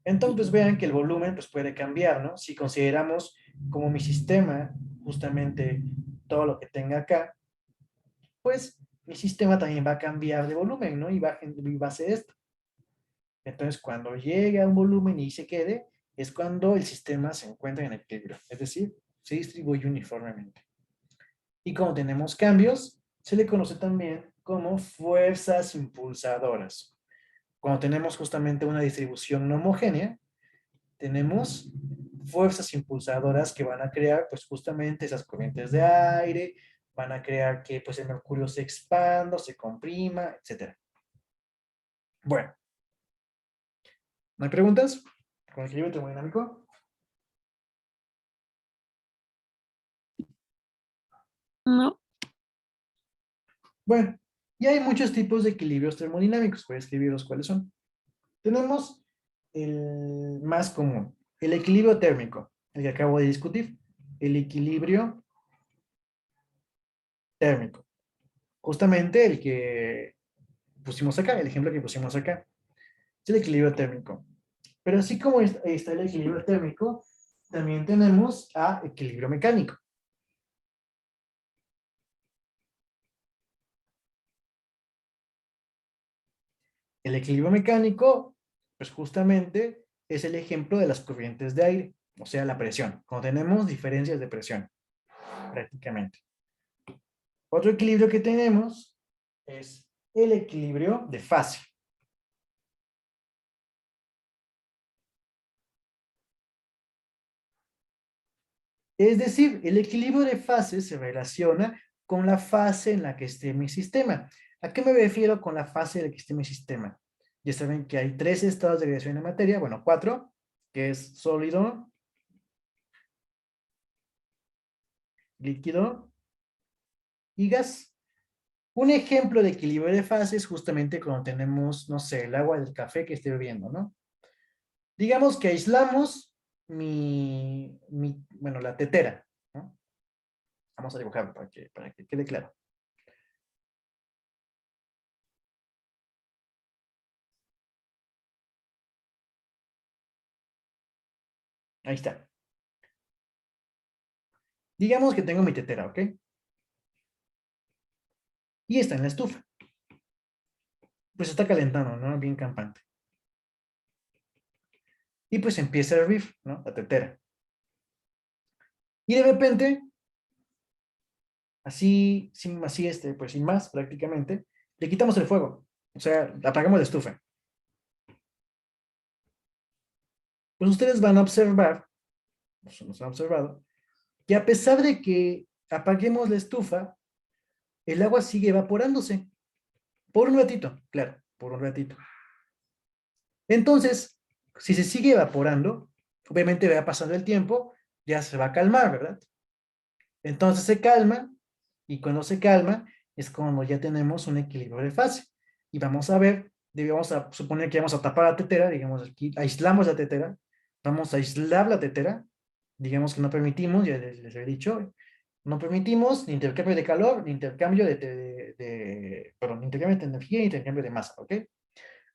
entonces vean que el volumen pues puede cambiar, ¿no? Si consideramos como mi sistema justamente todo lo que tenga acá, pues mi sistema también va a cambiar de volumen, ¿no? Y va a hacer esto. Entonces cuando llegue a un volumen y se quede, es cuando el sistema se encuentra en equilibrio, es decir, se distribuye uniformemente. Y como tenemos cambios, se le conoce también como fuerzas impulsadoras. Cuando tenemos justamente una distribución no homogénea, tenemos fuerzas impulsadoras que van a crear pues justamente esas corrientes de aire, van a crear que pues el mercurio se expanda, se comprima, etc. Bueno, ¿no hay preguntas? ¿Con el equilibrio termodinámico? No. Bueno, y hay muchos tipos de equilibrios termodinámicos. Voy a escribirlos cuáles son. Tenemos el más común, el equilibrio térmico, el que acabo de discutir. El equilibrio térmico. Justamente el que pusimos acá, el ejemplo que pusimos acá. Es el equilibrio térmico. Pero así como está el equilibrio térmico, también tenemos a equilibrio mecánico. El equilibrio mecánico, pues justamente es el ejemplo de las corrientes de aire, o sea, la presión, cuando tenemos diferencias de presión, prácticamente. Otro equilibrio que tenemos es el equilibrio de fase. Es decir, el equilibrio de fase se relaciona con la fase en la que esté mi sistema. ¿A qué me refiero con la fase en la que esté mi sistema? Ya saben que hay 3 estados de agregación de materia, bueno, 4, que es sólido, líquido y gas. Un ejemplo de equilibrio de fase es justamente cuando tenemos, no sé, el agua del café que esté bebiendo, ¿no? Digamos que aislamos bueno, la tetera, ¿no? Vamos a dibujarlo para que quede claro. Ahí está. Digamos que tengo mi tetera, ¿ok? Y está en la estufa. Pues está calentando, ¿no? Bien campante. Y pues empieza a hervir, ¿no? La tetera. Y de repente, así, pues sin más, prácticamente, le quitamos el fuego. O sea, apagamos la estufa. Pues ustedes van a observar, nos han observado, que a pesar de que apaguemos la estufa, el agua sigue evaporándose. Por un ratito, claro, por un ratito. Entonces, si se sigue evaporando, obviamente va pasando el tiempo, ya se va a calmar, ¿verdad? Entonces se calma, y cuando se calma, es cuando ya tenemos un equilibrio de fase. Y vamos a ver, vamos a suponer que vamos a tapar la tetera, digamos aquí, aislamos la tetera, vamos a aislar la tetera, digamos que no permitimos, ya les he dicho, no permitimos ni intercambio de calor, ni intercambio perdón, ni intercambio de energía, ni intercambio de masa, ¿ok?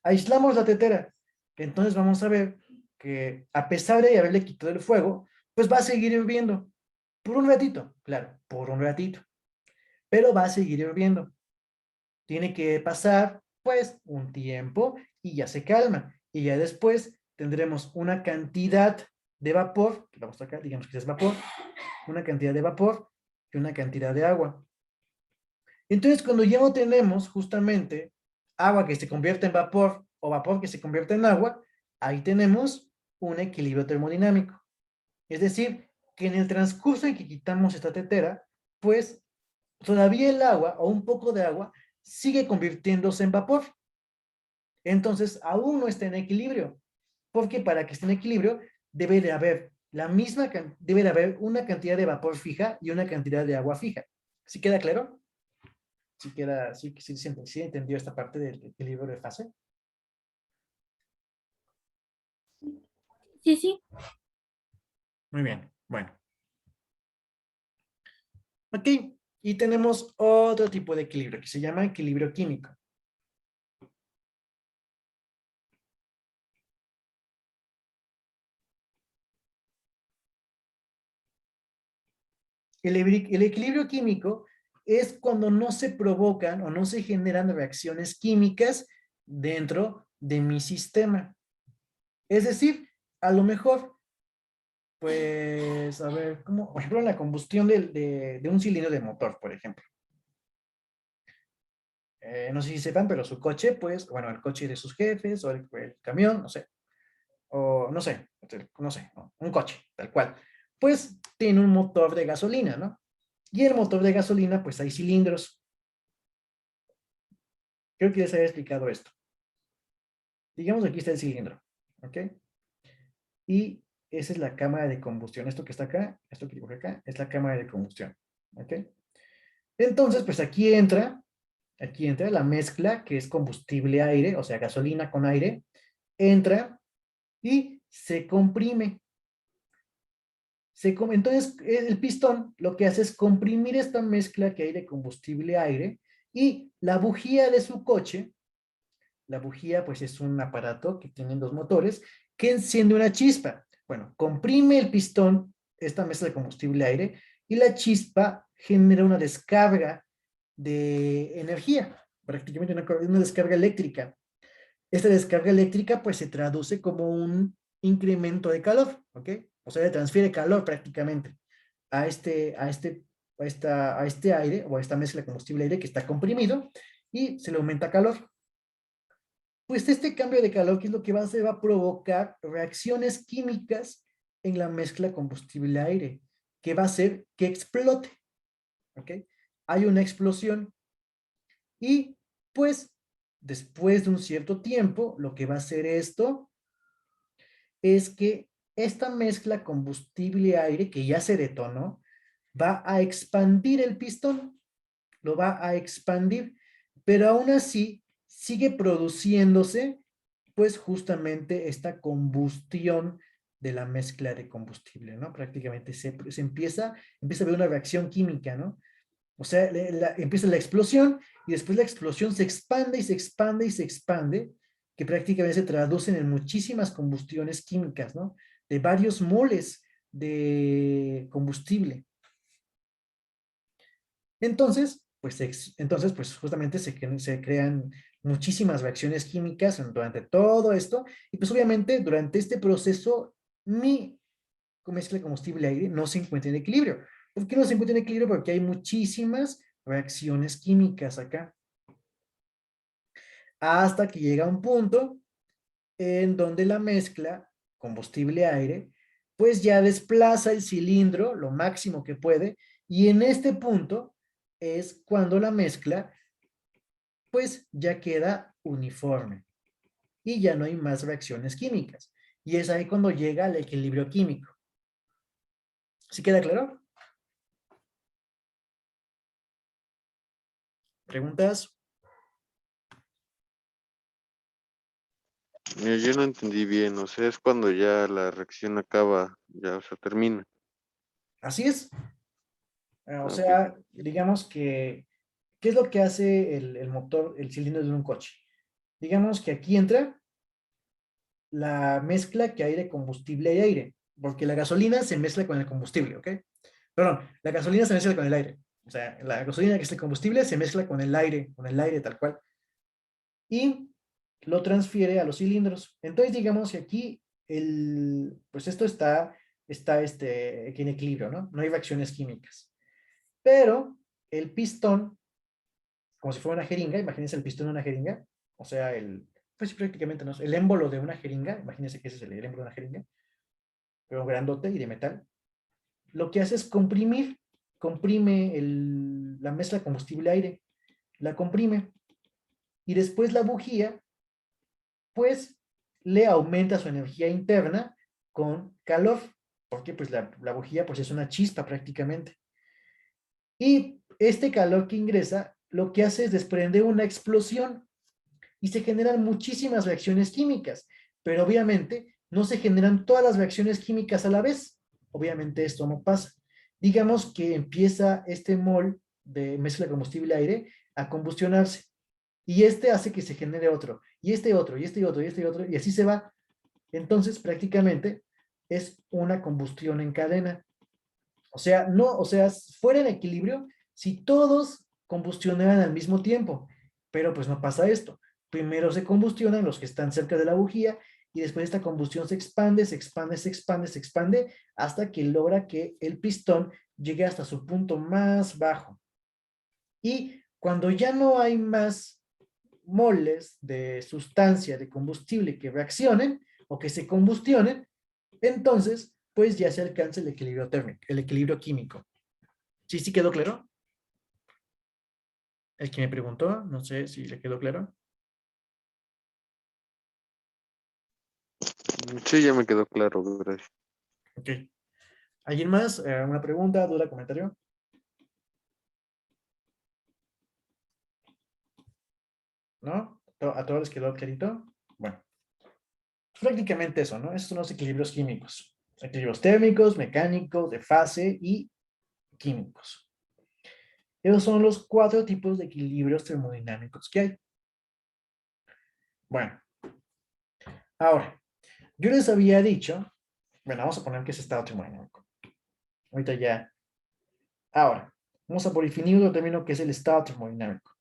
Aislamos la tetera, entonces vamos a ver que a pesar de haberle quitado el fuego, pues va a seguir hirviendo, por un ratito, claro, por un ratito, pero va a seguir hirviendo. Tiene que pasar, pues, un tiempo y ya se calma, y ya después tendremos una cantidad de vapor, que vamos acá, digamos que es vapor, una cantidad de vapor y una cantidad de agua. Entonces, cuando ya no tenemos justamente agua que se convierte en vapor o vapor que se convierte en agua, ahí tenemos un equilibrio termodinámico. Es decir, que en el transcurso en que quitamos esta tetera, pues todavía el agua o un poco de agua sigue convirtiéndose en vapor. Entonces, aún no está en equilibrio, porque para que esté en equilibrio debe de haber debe de haber una cantidad de vapor fija y una cantidad de agua fija. ¿Sí queda claro? Sí entendió esta parte del equilibrio de fase. Sí, sí. Muy bien, bueno. Ok, y tenemos otro tipo de equilibrio que se llama equilibrio químico. El equilibrio químico es cuando no se provocan o no se generan reacciones químicas dentro de mi sistema. Es decir, a lo mejor, pues, a ver, como, por ejemplo, la combustión de un cilindro de motor, por ejemplo. No sé si sepan, pero su coche, pues, bueno, el coche de sus jefes o el camión, no sé, o no sé, ¿no? Un coche, tal cual. Pues tiene un motor de gasolina, ¿no? Y el motor de gasolina, pues hay cilindros. Creo que les había explicado esto. Digamos que aquí está el cilindro, ¿ok? Y esa es la cámara de combustión. Esto que está acá, esto que dibujé acá, es la cámara de combustión, ¿ok? Entonces, pues aquí entra la mezcla que es combustible aire, o sea, gasolina con aire, entra y se comprime. Entonces, el pistón lo que hace es comprimir esta mezcla que hay de combustible aire y la bujía de su coche. La bujía, pues, es un aparato que tiene 2 motores que enciende una chispa. Bueno, comprime el pistón, esta mezcla de combustible aire, y la chispa genera una descarga de energía, prácticamente una descarga eléctrica. Esta descarga eléctrica pues se traduce como un incremento de calor, ¿ok? O sea, le transfiere calor prácticamente a este aire o a esta mezcla de combustible-aire que está comprimido y se le aumenta calor. Pues este cambio de calor, ¿qué es lo que va a hacer? Va a provocar reacciones químicas en la mezcla combustible-aire, que va a hacer que explote, ¿ok? Hay una explosión y pues después de un cierto tiempo, lo que va a hacer esto es que esta mezcla combustible-aire que ya se detonó, va a expandir el pistón, lo va a expandir, pero aún así sigue produciéndose pues justamente esta combustión de la mezcla de combustible, ¿no? Prácticamente se empieza a ver una reacción química, ¿no? O sea, empieza la explosión y después la explosión se expande y se expande y se expande, que prácticamente se traducen en muchísimas combustiones químicas, ¿no? De varios moles de combustible. Entonces, pues justamente se crean muchísimas reacciones químicas durante todo esto, y pues obviamente durante este proceso mi mezcla de combustible aire no se encuentra en equilibrio. ¿Por qué no se encuentra en equilibrio? Porque hay muchísimas reacciones químicas acá. Hasta que llega un punto en donde la mezcla combustible-aire pues ya desplaza el cilindro lo máximo que puede, y en este punto es cuando la mezcla pues ya queda uniforme y ya no hay más reacciones químicas. Y es ahí cuando llega al equilibrio químico. ¿Sí queda claro? ¿Preguntas? Yo no entendí bien, o sea, es cuando ya la reacción acaba, ya, o sea, termina. Así es. O Ok. sea, digamos que, ¿qué es lo que hace el motor, el cilindro de un coche? Digamos que aquí entra la mezcla que hay de combustible y aire, porque la gasolina se mezcla con el combustible, ¿ok? Perdón, la gasolina se mezcla con el aire. O sea, la gasolina que es el combustible se mezcla con el aire tal cual. Y lo transfiere a los cilindros. Entonces, digamos que aquí, pues esto está en equilibrio, ¿no? No hay reacciones químicas. Pero el pistón, como si fuera una jeringa, imagínense el pistón de una jeringa, o sea, pues prácticamente no, el émbolo de una jeringa, imagínense que ese es el émbolo de una jeringa, pero grandote y de metal, lo que hace es comprime la mezcla combustible-aire, la comprime, y después la bujía, pues, le aumenta su energía interna con calor, porque pues la bujía pues es una chispa prácticamente. Y este calor que ingresa, lo que hace es desprender una explosión y se generan muchísimas reacciones químicas, pero obviamente no se generan todas las reacciones químicas a la vez. Obviamente esto no pasa. Digamos que empieza este mol de mezcla de combustible-aire a combustionarse, y este hace que se genere otro, y este otro, y este otro, y este otro, y así se va. Entonces prácticamente es una combustión en cadena. O sea, no, o sea, fuera en equilibrio si todos combustionaran al mismo tiempo, pero pues no pasa esto. Primero se combustionan los que están cerca de la bujía, y después esta combustión se expande, se expande, se expande, se expande, hasta que logra que el pistón llegue hasta su punto más bajo. Y cuando ya no hay más moles de sustancia, de combustible que reaccionen o que se combustionen, entonces pues ya se alcanza el equilibrio térmico, el equilibrio químico. ¿Sí, sí quedó claro? El que me preguntó, no sé si le quedó claro. Sí, ya me quedó claro, gracias. Ok. ¿Alguien más? ¿Una pregunta, duda, comentario? ¿No? ¿A todos les quedó clarito? Bueno, prácticamente eso, ¿no? Esos son los equilibrios químicos. Equilibrios térmicos, mecánicos, de fase y químicos. Esos son los 4 tipos de equilibrios termodinámicos que hay. Bueno, ahora, yo les había dicho, bueno, vamos a poner que es estado termodinámico. Ahorita ya. Ahora, vamos a por definir otro término que es el estado termodinámico.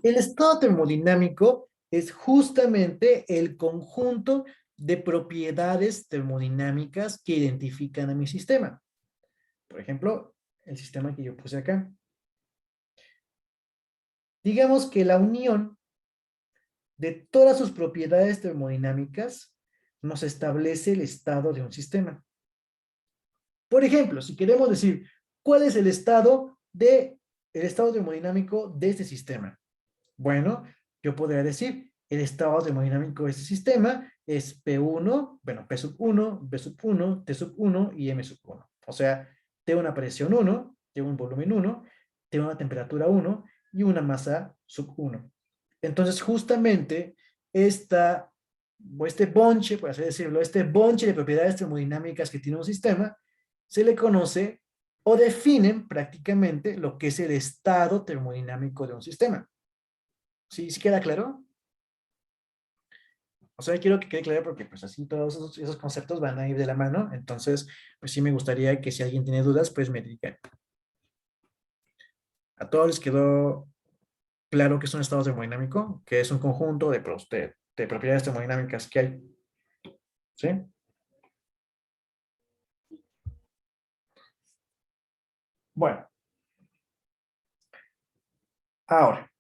El estado termodinámico es justamente el conjunto de propiedades termodinámicas que identifican a mi sistema. Por ejemplo, el sistema que yo puse acá. Digamos que la unión de todas sus propiedades termodinámicas nos establece el estado de un sistema. Por ejemplo, si queremos decir cuál es el estado termodinámico de este sistema. Bueno, yo podría decir el estado termodinámico de este sistema es P1, bueno, P sub 1, B sub 1, T sub 1 y M sub 1. O sea, tengo una presión 1, tengo un volumen 1, tengo una temperatura 1 y una masa sub 1. Entonces, justamente, este bonche, por así decirlo, este bonche de propiedades termodinámicas que tiene un sistema, se le conoce o definen prácticamente lo que es el estado termodinámico de un sistema. ¿Sí queda claro? O sea, quiero que quede claro porque pues así todos esos conceptos van a ir de la mano. Entonces, pues sí me gustaría que si alguien tiene dudas, pues me digan. ¿A todos les quedó claro que es un estado termodinámico? Que es un conjunto de propiedades termodinámicas que hay. ¿Sí? Bueno. Ahora,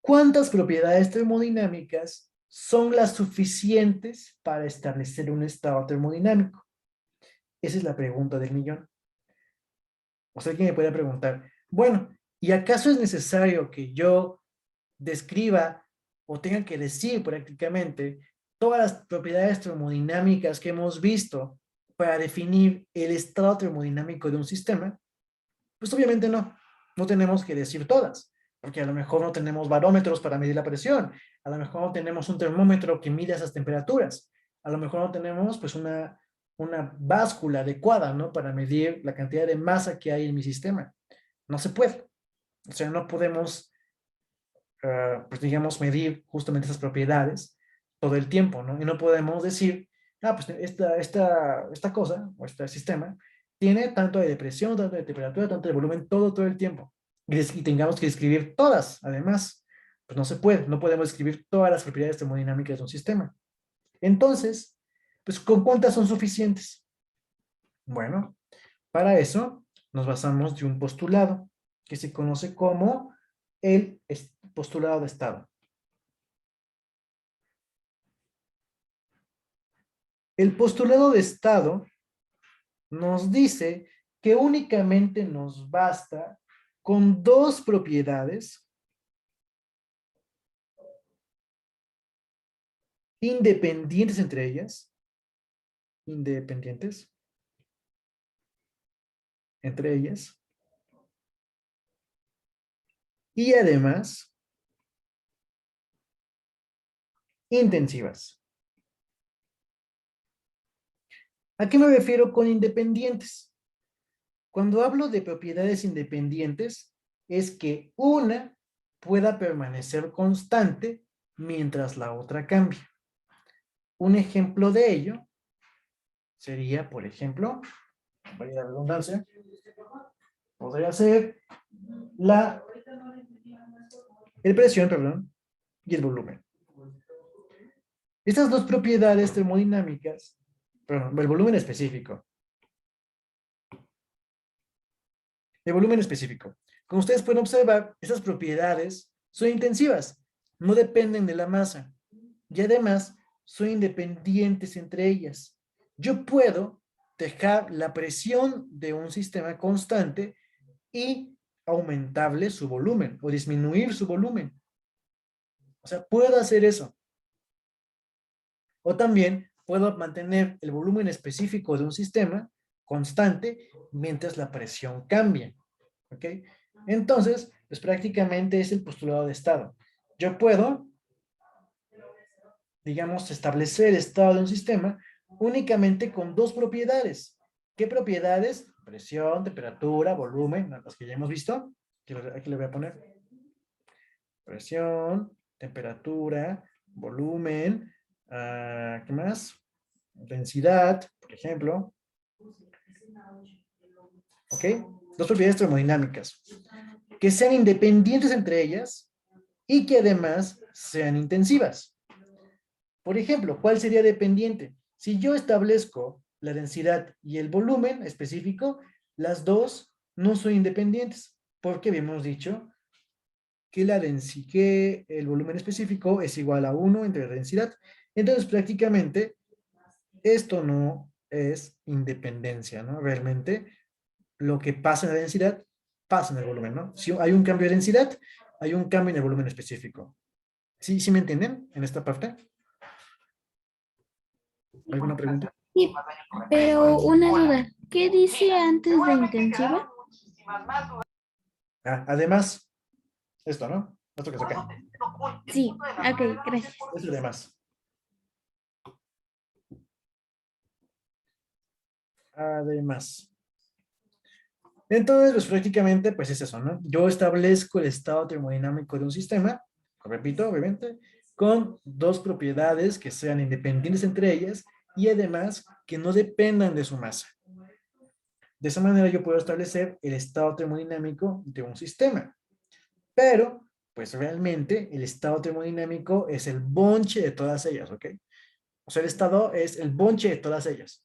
¿cuántas propiedades termodinámicas son las suficientes para establecer un estado termodinámico? Esa es la pregunta del millón. O sea, alguien me puede preguntar, bueno, ¿y acaso es necesario que yo describa o tenga que decir prácticamente todas las propiedades termodinámicas que hemos visto para definir el estado termodinámico de un sistema? Pues obviamente no tenemos que decir todas, porque a lo mejor no tenemos barómetros para medir la presión, a lo mejor no tenemos un termómetro que mida esas temperaturas, a lo mejor no tenemos pues una báscula adecuada, ¿no? Para medir la cantidad de masa que hay en mi sistema. No se puede. O sea, no podemos, pues digamos, medir justamente esas propiedades todo el tiempo, ¿no? Y no podemos decir, pues esta cosa, o este sistema, tiene tanto de presión, tanto de temperatura, tanto de volumen, todo el tiempo. Y tengamos que escribir todas, además. Pues no se puede, no podemos escribir todas las propiedades termodinámicas de un sistema. Entonces, pues, ¿con cuántas son suficientes? Bueno, para eso nos basamos de un postulado que se conoce como el postulado de estado. El postulado de estado nos dice que únicamente nos basta con dos propiedades independientes entre ellas, y además intensivas. ¿A qué me refiero con independientes? Cuando hablo de propiedades independientes, es que una pueda permanecer constante mientras la otra cambia. Un ejemplo de ello sería, por ejemplo, vaya la redundancia, podría ser el presión, perdón, y el volumen. Estas dos propiedades termodinámicas, perdón, el volumen específico. El volumen específico. Como ustedes pueden observar, esas propiedades son intensivas, no dependen de la masa y además son independientes entre ellas. Yo puedo dejar la presión de un sistema constante y aumentarle su volumen o disminuir su volumen. O sea, puedo hacer eso. O también puedo mantener el volumen específico de un sistema constante mientras la presión cambia. ¿Ok? Entonces, pues prácticamente es el postulado de estado. Yo puedo, digamos, establecer el estado de un sistema únicamente con dos propiedades. ¿Qué propiedades? Presión, temperatura, volumen, las que ya hemos visto. Aquí le voy a poner. Presión, temperatura, volumen, ¿qué más? Densidad, por ejemplo. ¿Ok? Dos propiedades termodinámicas. Que sean independientes entre ellas y que además sean intensivas. Por ejemplo, ¿cuál sería dependiente? Si yo establezco la densidad y el volumen específico, las dos no son independientes, porque habíamos dicho que que el volumen específico es igual a 1 entre la densidad. Entonces, prácticamente, esto no es independencia, ¿no? Realmente, lo que pasa en la densidad, pasa en el volumen, ¿no? Si hay un cambio de densidad, hay un cambio en el volumen específico. ¿Sí, sí me entienden en esta parte? ¿Alguna pregunta? Sí, pero una duda, ¿qué dice antes de intensiva? Ah, además, esto, ¿no? Esto que saca. Sí, ok, gracias. Es además. Además. Entonces, pues prácticamente, pues es eso, ¿no? Yo establezco el estado termodinámico de un sistema, repito, obviamente, con dos propiedades que sean independientes entre ellas y además que no dependan de su masa. De esa manera yo puedo establecer el estado termodinámico de un sistema. Pero, pues realmente el estado termodinámico es el bonche de todas ellas, ¿ok? O sea, el estado es el bonche de todas ellas,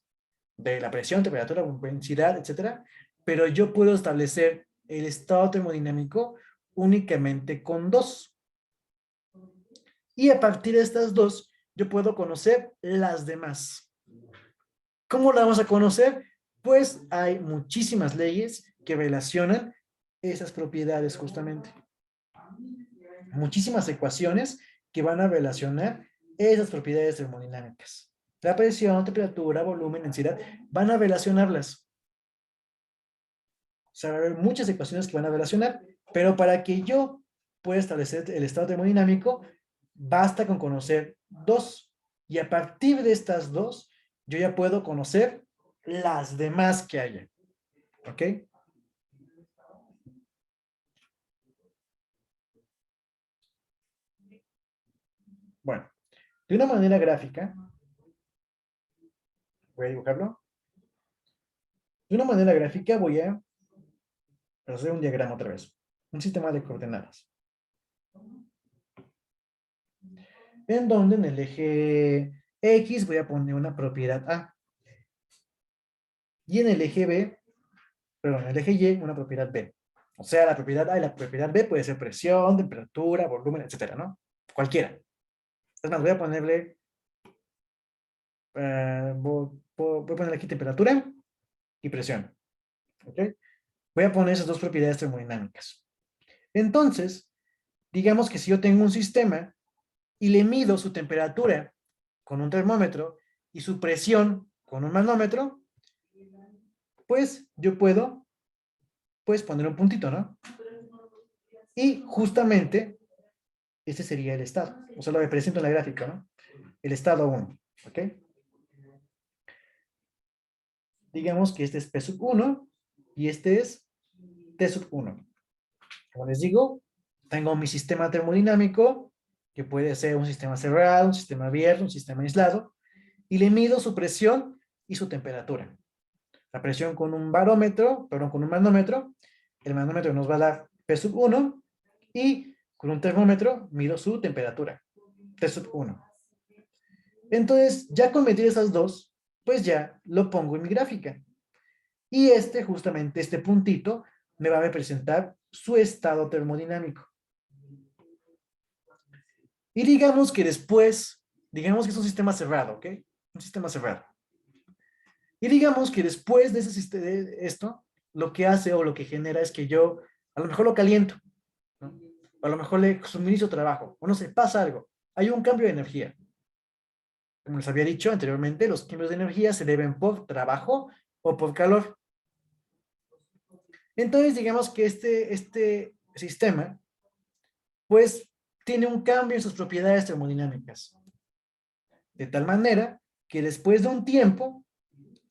de la presión, temperatura, densidad, etcétera. Pero yo puedo establecer el estado termodinámico únicamente con dos. Y a partir de estas dos, yo puedo conocer las demás. ¿Cómo la vamos a conocer? Pues hay muchísimas leyes que relacionan esas propiedades justamente. Muchísimas ecuaciones que van a relacionar esas propiedades termodinámicas. La presión, temperatura, volumen, densidad, van a relacionarlas. O sea, va a haber muchas ecuaciones que van a relacionar, pero para que yo pueda establecer el estado termodinámico, basta con conocer dos. Y a partir de estas dos, yo ya puedo conocer las demás que haya. ¿Ok? Bueno, de una manera gráfica, voy a dibujarlo. De una manera gráfica voy a hacer un diagrama otra vez. Un sistema de coordenadas. En donde en el eje X voy a poner una propiedad A. Y en el eje B, perdón, en el eje Y, una propiedad B. O sea, la propiedad A y la propiedad B puede ser presión, temperatura, volumen, etcétera, ¿no? Cualquiera. Es más, voy a ponerle, voy a ponerle aquí temperatura y presión. ¿Ok? Voy a poner esas dos propiedades termodinámicas. Entonces, digamos que si yo tengo un sistema y le mido su temperatura con un termómetro y su presión con un manómetro, pues yo puedo, pues, poner un puntito, ¿no? Y justamente, este sería el estado. O sea, lo represento en la gráfica, ¿no? El estado 1, ¿ok? Digamos que este es P sub 1 y este es T sub 1. Como les digo, tengo mi sistema termodinámico, que puede ser un sistema cerrado, un sistema abierto, un sistema aislado, y le mido su presión y su temperatura. La presión con un barómetro, perdón, con un manómetro, el manómetro nos va a dar P sub 1, y con un termómetro mido su temperatura, T sub 1. Entonces, ya con medir esas dos, pues ya lo pongo en mi gráfica. Y justamente este puntito, me va a representar su estado termodinámico. Y digamos que después, digamos que es un sistema cerrado, ¿ok? Un sistema cerrado. Y digamos que después de esto, lo que hace o lo que genera es que yo a lo mejor lo caliento, ¿no? A lo mejor le suministro trabajo, o no sé, pasa algo. Hay un cambio de energía. Como les había dicho anteriormente, los cambios de energía se deben por trabajo o por calor. Entonces, digamos que este sistema, pues, tiene un cambio en sus propiedades termodinámicas. De tal manera que después de un tiempo,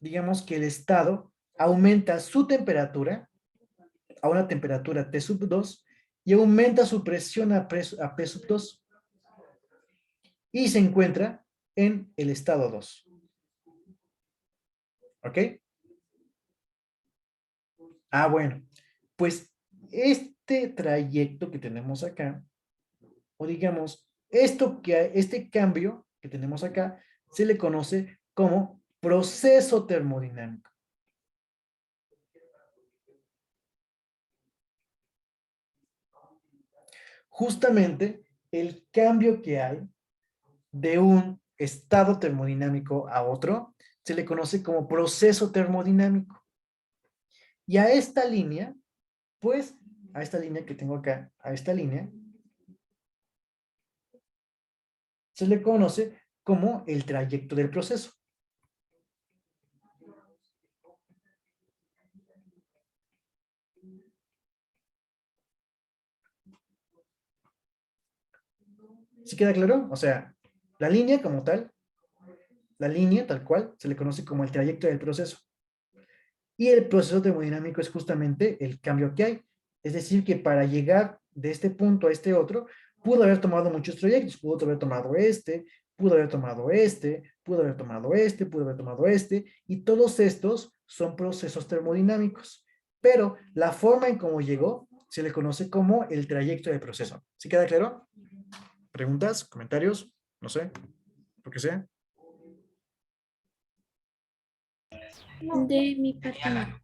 digamos que el estado aumenta su temperatura a una temperatura T sub 2 y aumenta su presión a P sub 2 y se encuentra en el estado 2. ¿Ok? Ah, bueno. Pues este trayecto que tenemos acá o digamos, este cambio que tenemos acá, se le conoce como proceso termodinámico. Justamente el cambio que hay de un estado termodinámico a otro se le conoce como proceso termodinámico. Y a esta línea, pues, a esta línea que tengo acá, a esta línea, se le conoce como el trayecto del proceso. ¿Sí queda claro? O sea, la línea como tal, la línea tal cual, se le conoce como el trayecto del proceso. Y el proceso termodinámico es justamente el cambio que hay. Es decir, que para llegar de este punto a este otro, pudo haber tomado muchos trayectos, pudo haber tomado este, pudo haber tomado este, pudo haber tomado este, pudo haber tomado este, y todos estos son procesos termodinámicos. Pero la forma en cómo llegó se le conoce como el trayecto del proceso. ¿Sí queda claro? ¿Preguntas? ¿Comentarios? No sé. Lo que sea. De mi parte no.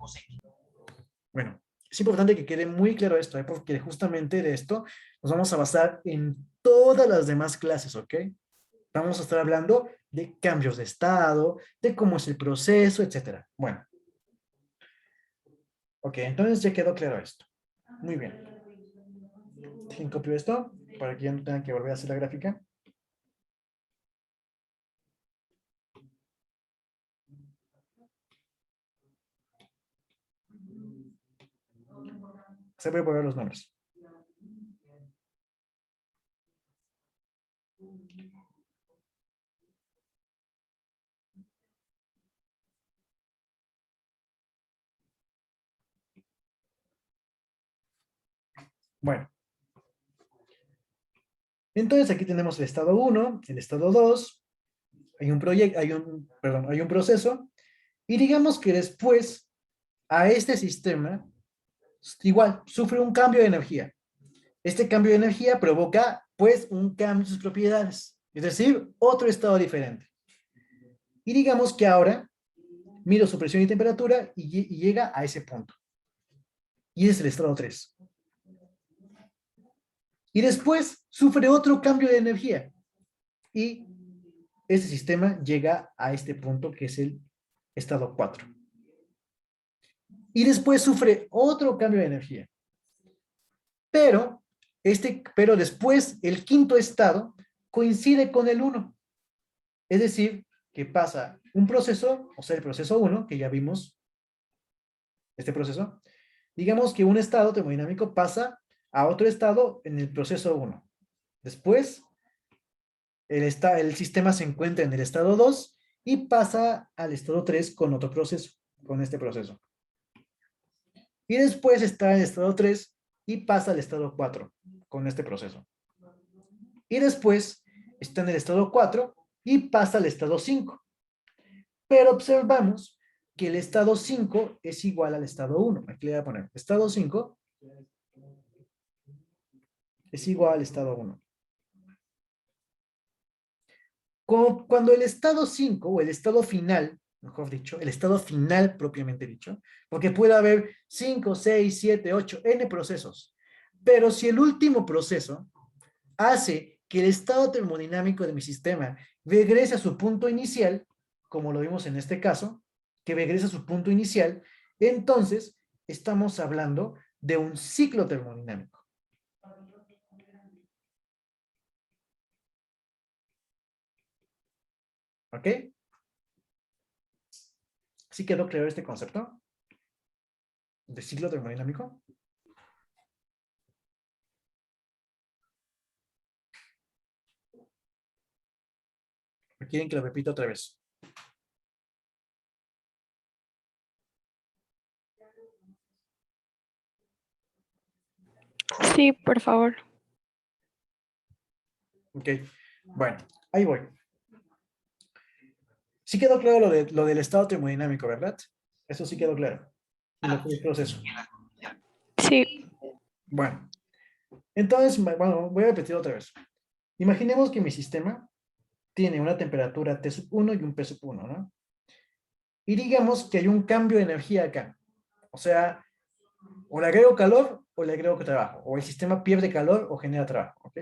Bueno, es importante que quede muy claro esto, porque justamente de esto nos vamos a basar en todas las demás clases, ¿ok? Vamos a estar hablando de cambios de estado, de cómo es el proceso, etcétera. Bueno. Ok, entonces ya quedó claro esto. Muy bien. Dejen copio esto para que ya no tengan que volver a hacer la gráfica. Se voy a poner los nombres. Bueno. Entonces aquí tenemos el estado 1, el estado 2, hay un proyecto, hay un proceso, y digamos que después a este sistema igual sufre un cambio de energía. Este cambio de energía provoca pues un cambio en sus propiedades, es decir, otro estado diferente. Y digamos que ahora mido su presión y temperatura y llega a ese punto. Y ese es el estado 3. Y después sufre otro cambio de energía. Y este sistema llega a este punto que es el estado 4. Y después sufre otro cambio de energía. Pero después el quinto estado coincide con el 1. Es decir, que pasa un proceso, o sea, el proceso 1, que ya vimos, este proceso, digamos que un estado termodinámico pasa a otro estado en el proceso 1. Después, el sistema se encuentra en el estado 2 y pasa al estado 3 con otro proceso, con este proceso. Y después está en el estado 3 y pasa al estado 4 con este proceso. Y después está en el estado 4 y pasa al estado 5. Pero observamos que el estado 5 es igual al estado 1. Aquí le voy a poner estado 5 es igual al estado 1. Cuando el estado 5 o el estado final, mejor dicho, el estado final propiamente dicho, porque puede haber 5, 6, 7, 8, n procesos, pero si el último proceso hace que el estado termodinámico de mi sistema regrese a su punto inicial, como lo vimos en este caso, que regresa a su punto inicial, entonces estamos hablando de un ciclo termodinámico. ¿Ok? ¿Sí quedó claro este concepto de ciclo termodinámico? ¿O quieren que lo repita otra vez? Sí, por favor. Ok, bueno, ahí voy. Sí quedó claro lo del estado termodinámico, ¿verdad? Eso sí quedó claro. Y lo que es el proceso. Sí. Bueno, entonces, bueno, voy a repetir otra vez. Imaginemos que mi sistema tiene una temperatura T sub 1 y un P sub 1, ¿no? Y digamos que hay un cambio de energía acá. O sea, o le agrego calor o le agrego trabajo. O el sistema pierde calor o genera trabajo, ¿ok?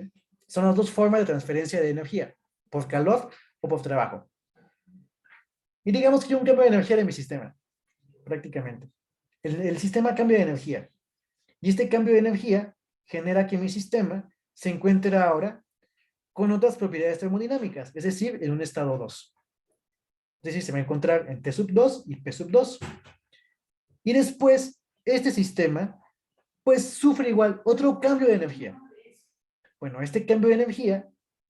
Son las dos formas de transferencia de energía. Por calor o por trabajo. Y digamos que hay un cambio de energía de mi sistema. Prácticamente. El sistema cambia de energía. Y este cambio de energía genera que mi sistema se encuentre ahora con otras propiedades termodinámicas, es decir, en un estado 2. Es decir, se va a encontrar en T sub 2 y P sub 2. Y después, este sistema, pues sufre igual otro cambio de energía. Bueno, este cambio de energía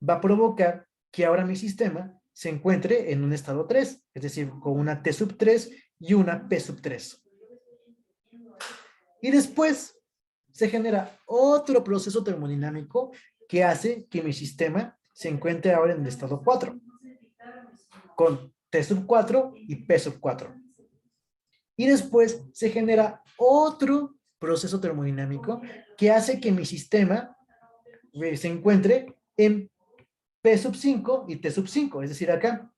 va a provocar que ahora mi sistema se encuentre en un estado 3, es decir, con una T sub 3 y una P sub 3. Y después se genera otro proceso termodinámico que hace que mi sistema se encuentre ahora en el estado 4, con T sub 4 y P sub 4. Y después se genera otro proceso termodinámico que hace que mi sistema se encuentre en P sub 5 y T sub 5, es decir, acá.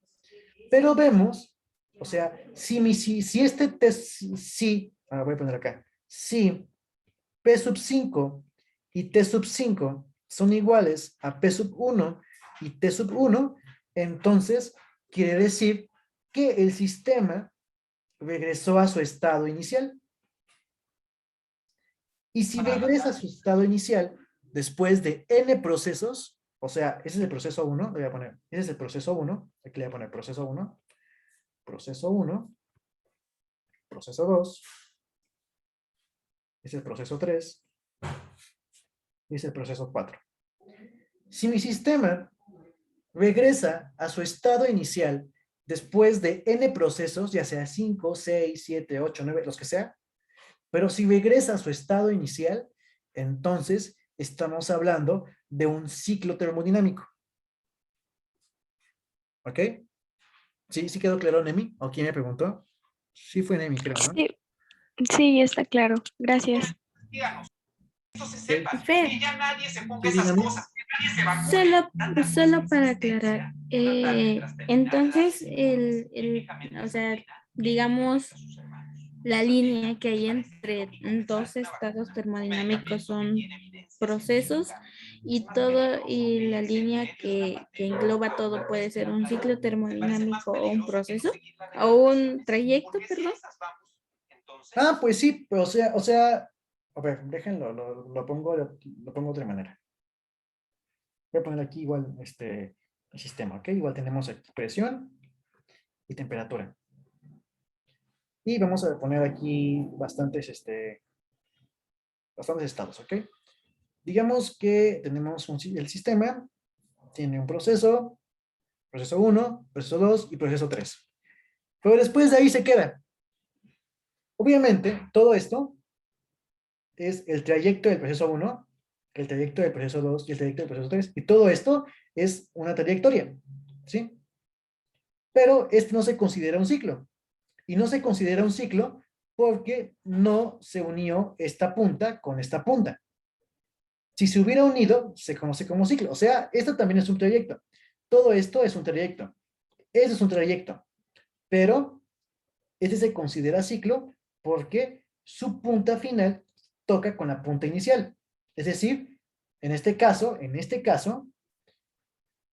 Pero vemos, o sea, si este T, voy a poner acá, si P sub 5 y T sub 5 son iguales a P sub 1 y T sub 1, entonces quiere decir que el sistema regresó a su estado inicial. Y si regresa a su estado inicial, después de n procesos, o sea, ese es el proceso 1, le voy a poner, ese es el proceso 1, aquí le voy a poner proceso 1, proceso 1, proceso 2, ese es el proceso 3, y ese es el proceso 4. Si mi sistema regresa a su estado inicial después de n procesos, ya sea 5, 6, 7, 8, 9, los que sea, pero si regresa a su estado inicial, entonces estamos hablando de un ciclo termodinámico. ¿Ok? ¿Sí quedó claro, Nemi? ¿O quién me preguntó? Sí fue Nemi, creo, ¿no? Sí, sí, está claro. Gracias. Fer, Sí, dígame. solo para aclarar, entonces o sea, digamos, la línea que hay entre dos estados termodinámicos son procesos y la línea que engloba todo puede ser un ciclo termodinámico o un proceso o un trayecto, perdón. Ah, pues sí, pero o sea, a ver, déjenlo, lo pongo de otra manera. Voy a poner aquí igual el sistema, ¿ok? Igual tenemos aquí presión y temperatura. Y vamos a poner aquí bastantes estados, ¿ok? Digamos que tenemos el sistema, tiene un proceso 1, proceso 2 y proceso 3. Pero después de ahí se queda. Obviamente, todo esto es el trayecto del proceso 1, el trayecto del proceso 2 y el trayecto del proceso 3. Y todo esto es una trayectoria, ¿sí? Pero esto no se considera un ciclo. Y no se considera un ciclo porque no se unió esta punta con esta punta. Si se hubiera unido, se conoce como ciclo. O sea, esto también es un trayecto. Todo esto es un trayecto. Este es un trayecto. Pero este se considera ciclo porque su punta final toca con la punta inicial. Es decir, en este caso,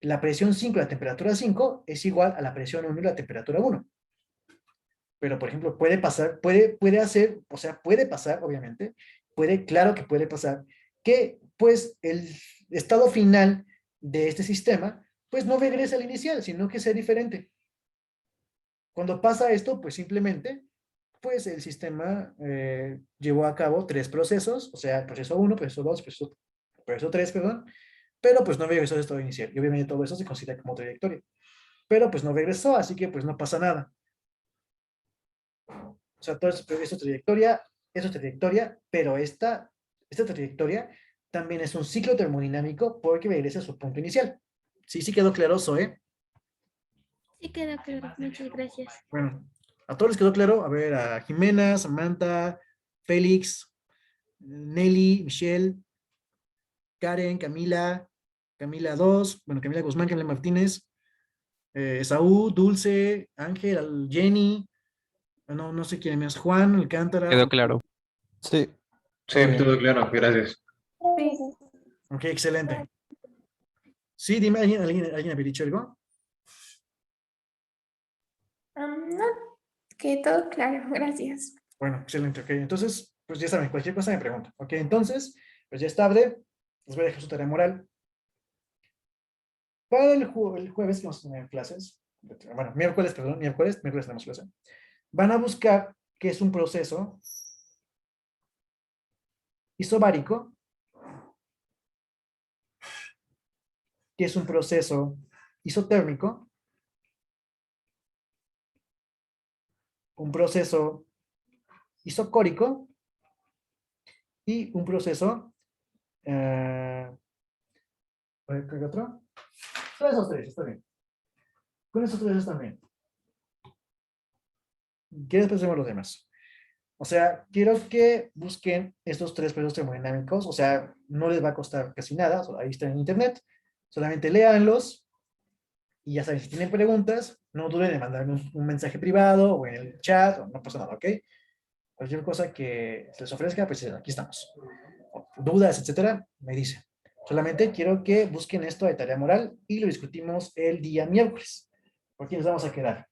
la presión 5 y la temperatura 5 es igual a la presión 1 y la temperatura 1. Pero, por ejemplo, puede pasar, puede pasar, obviamente, claro que puede pasar, que, pues, el estado final de este sistema, pues, no regrese al inicial, sino que sea diferente. Cuando pasa esto, pues, simplemente, pues, el sistema llevó a cabo 3 procesos, o sea, proceso 1, proceso 2, proceso 3, perdón, pero, pues, no regresó al estado inicial. Y, obviamente, todo eso se considera como trayectoria. Pero, pues, no regresó, así que, pues, no pasa nada. O sea, todo eso es trayectoria, pero esta trayectoria también es un ciclo termodinámico porque regresa a su punto inicial. Sí quedó claro, Zoe. Sí queda claro, muchas gracias. Bueno, a todos les quedó claro. A ver, a Jimena, Samantha, Félix, Nelly, Michelle, Karen, Camila, Camila 2, bueno, Camila Guzmán, Camila Martínez, Esaú, Dulce, Ángel, Jenny, no sé quién más, Juan, Alcántara. Quedó claro. Sí. Sí, todo claro, gracias. Ok, excelente. Sí, dime, ¿alguien había dicho algo? No, que todo claro, gracias. Bueno, excelente, ok. Entonces, pues ya saben, cualquier cosa me preguntan. Ok, entonces, pues ya es tarde, les voy a dejar su tarea moral. Para el jueves que vamos a tener clases, bueno, miércoles tenemos clase. Van a buscar qué es un proceso isobárico, qué es un proceso isotérmico, un proceso isocórico y un proceso, ¿qué otro? Con esos tres, está bien. Con esos tres está bien. ¿Qué después vemos los demás? O sea, quiero que busquen estos tres procesos termodinámicos, o sea, no les va a costar casi nada, ahí está en internet, solamente léanlos y ya saben, si tienen preguntas, no duden en mandarme un mensaje privado o en el chat, no pasa nada, ¿ok? Cualquier cosa que se les ofrezca, pues aquí estamos. Dudas, etcétera, me dicen. Solamente quiero que busquen esto de tarea moral y lo discutimos el día miércoles. Por aquí nos vamos a quedar.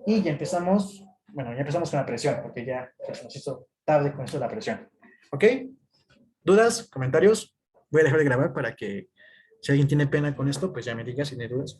Y ya empezamos, bueno, ya empezamos con la presión, porque ya se nos hizo tarde con esto de la presión. ¿Ok? ¿Dudas? ¿Comentarios? Voy a dejar de grabar para que si alguien tiene pena con esto, pues ya me diga si tiene dudas.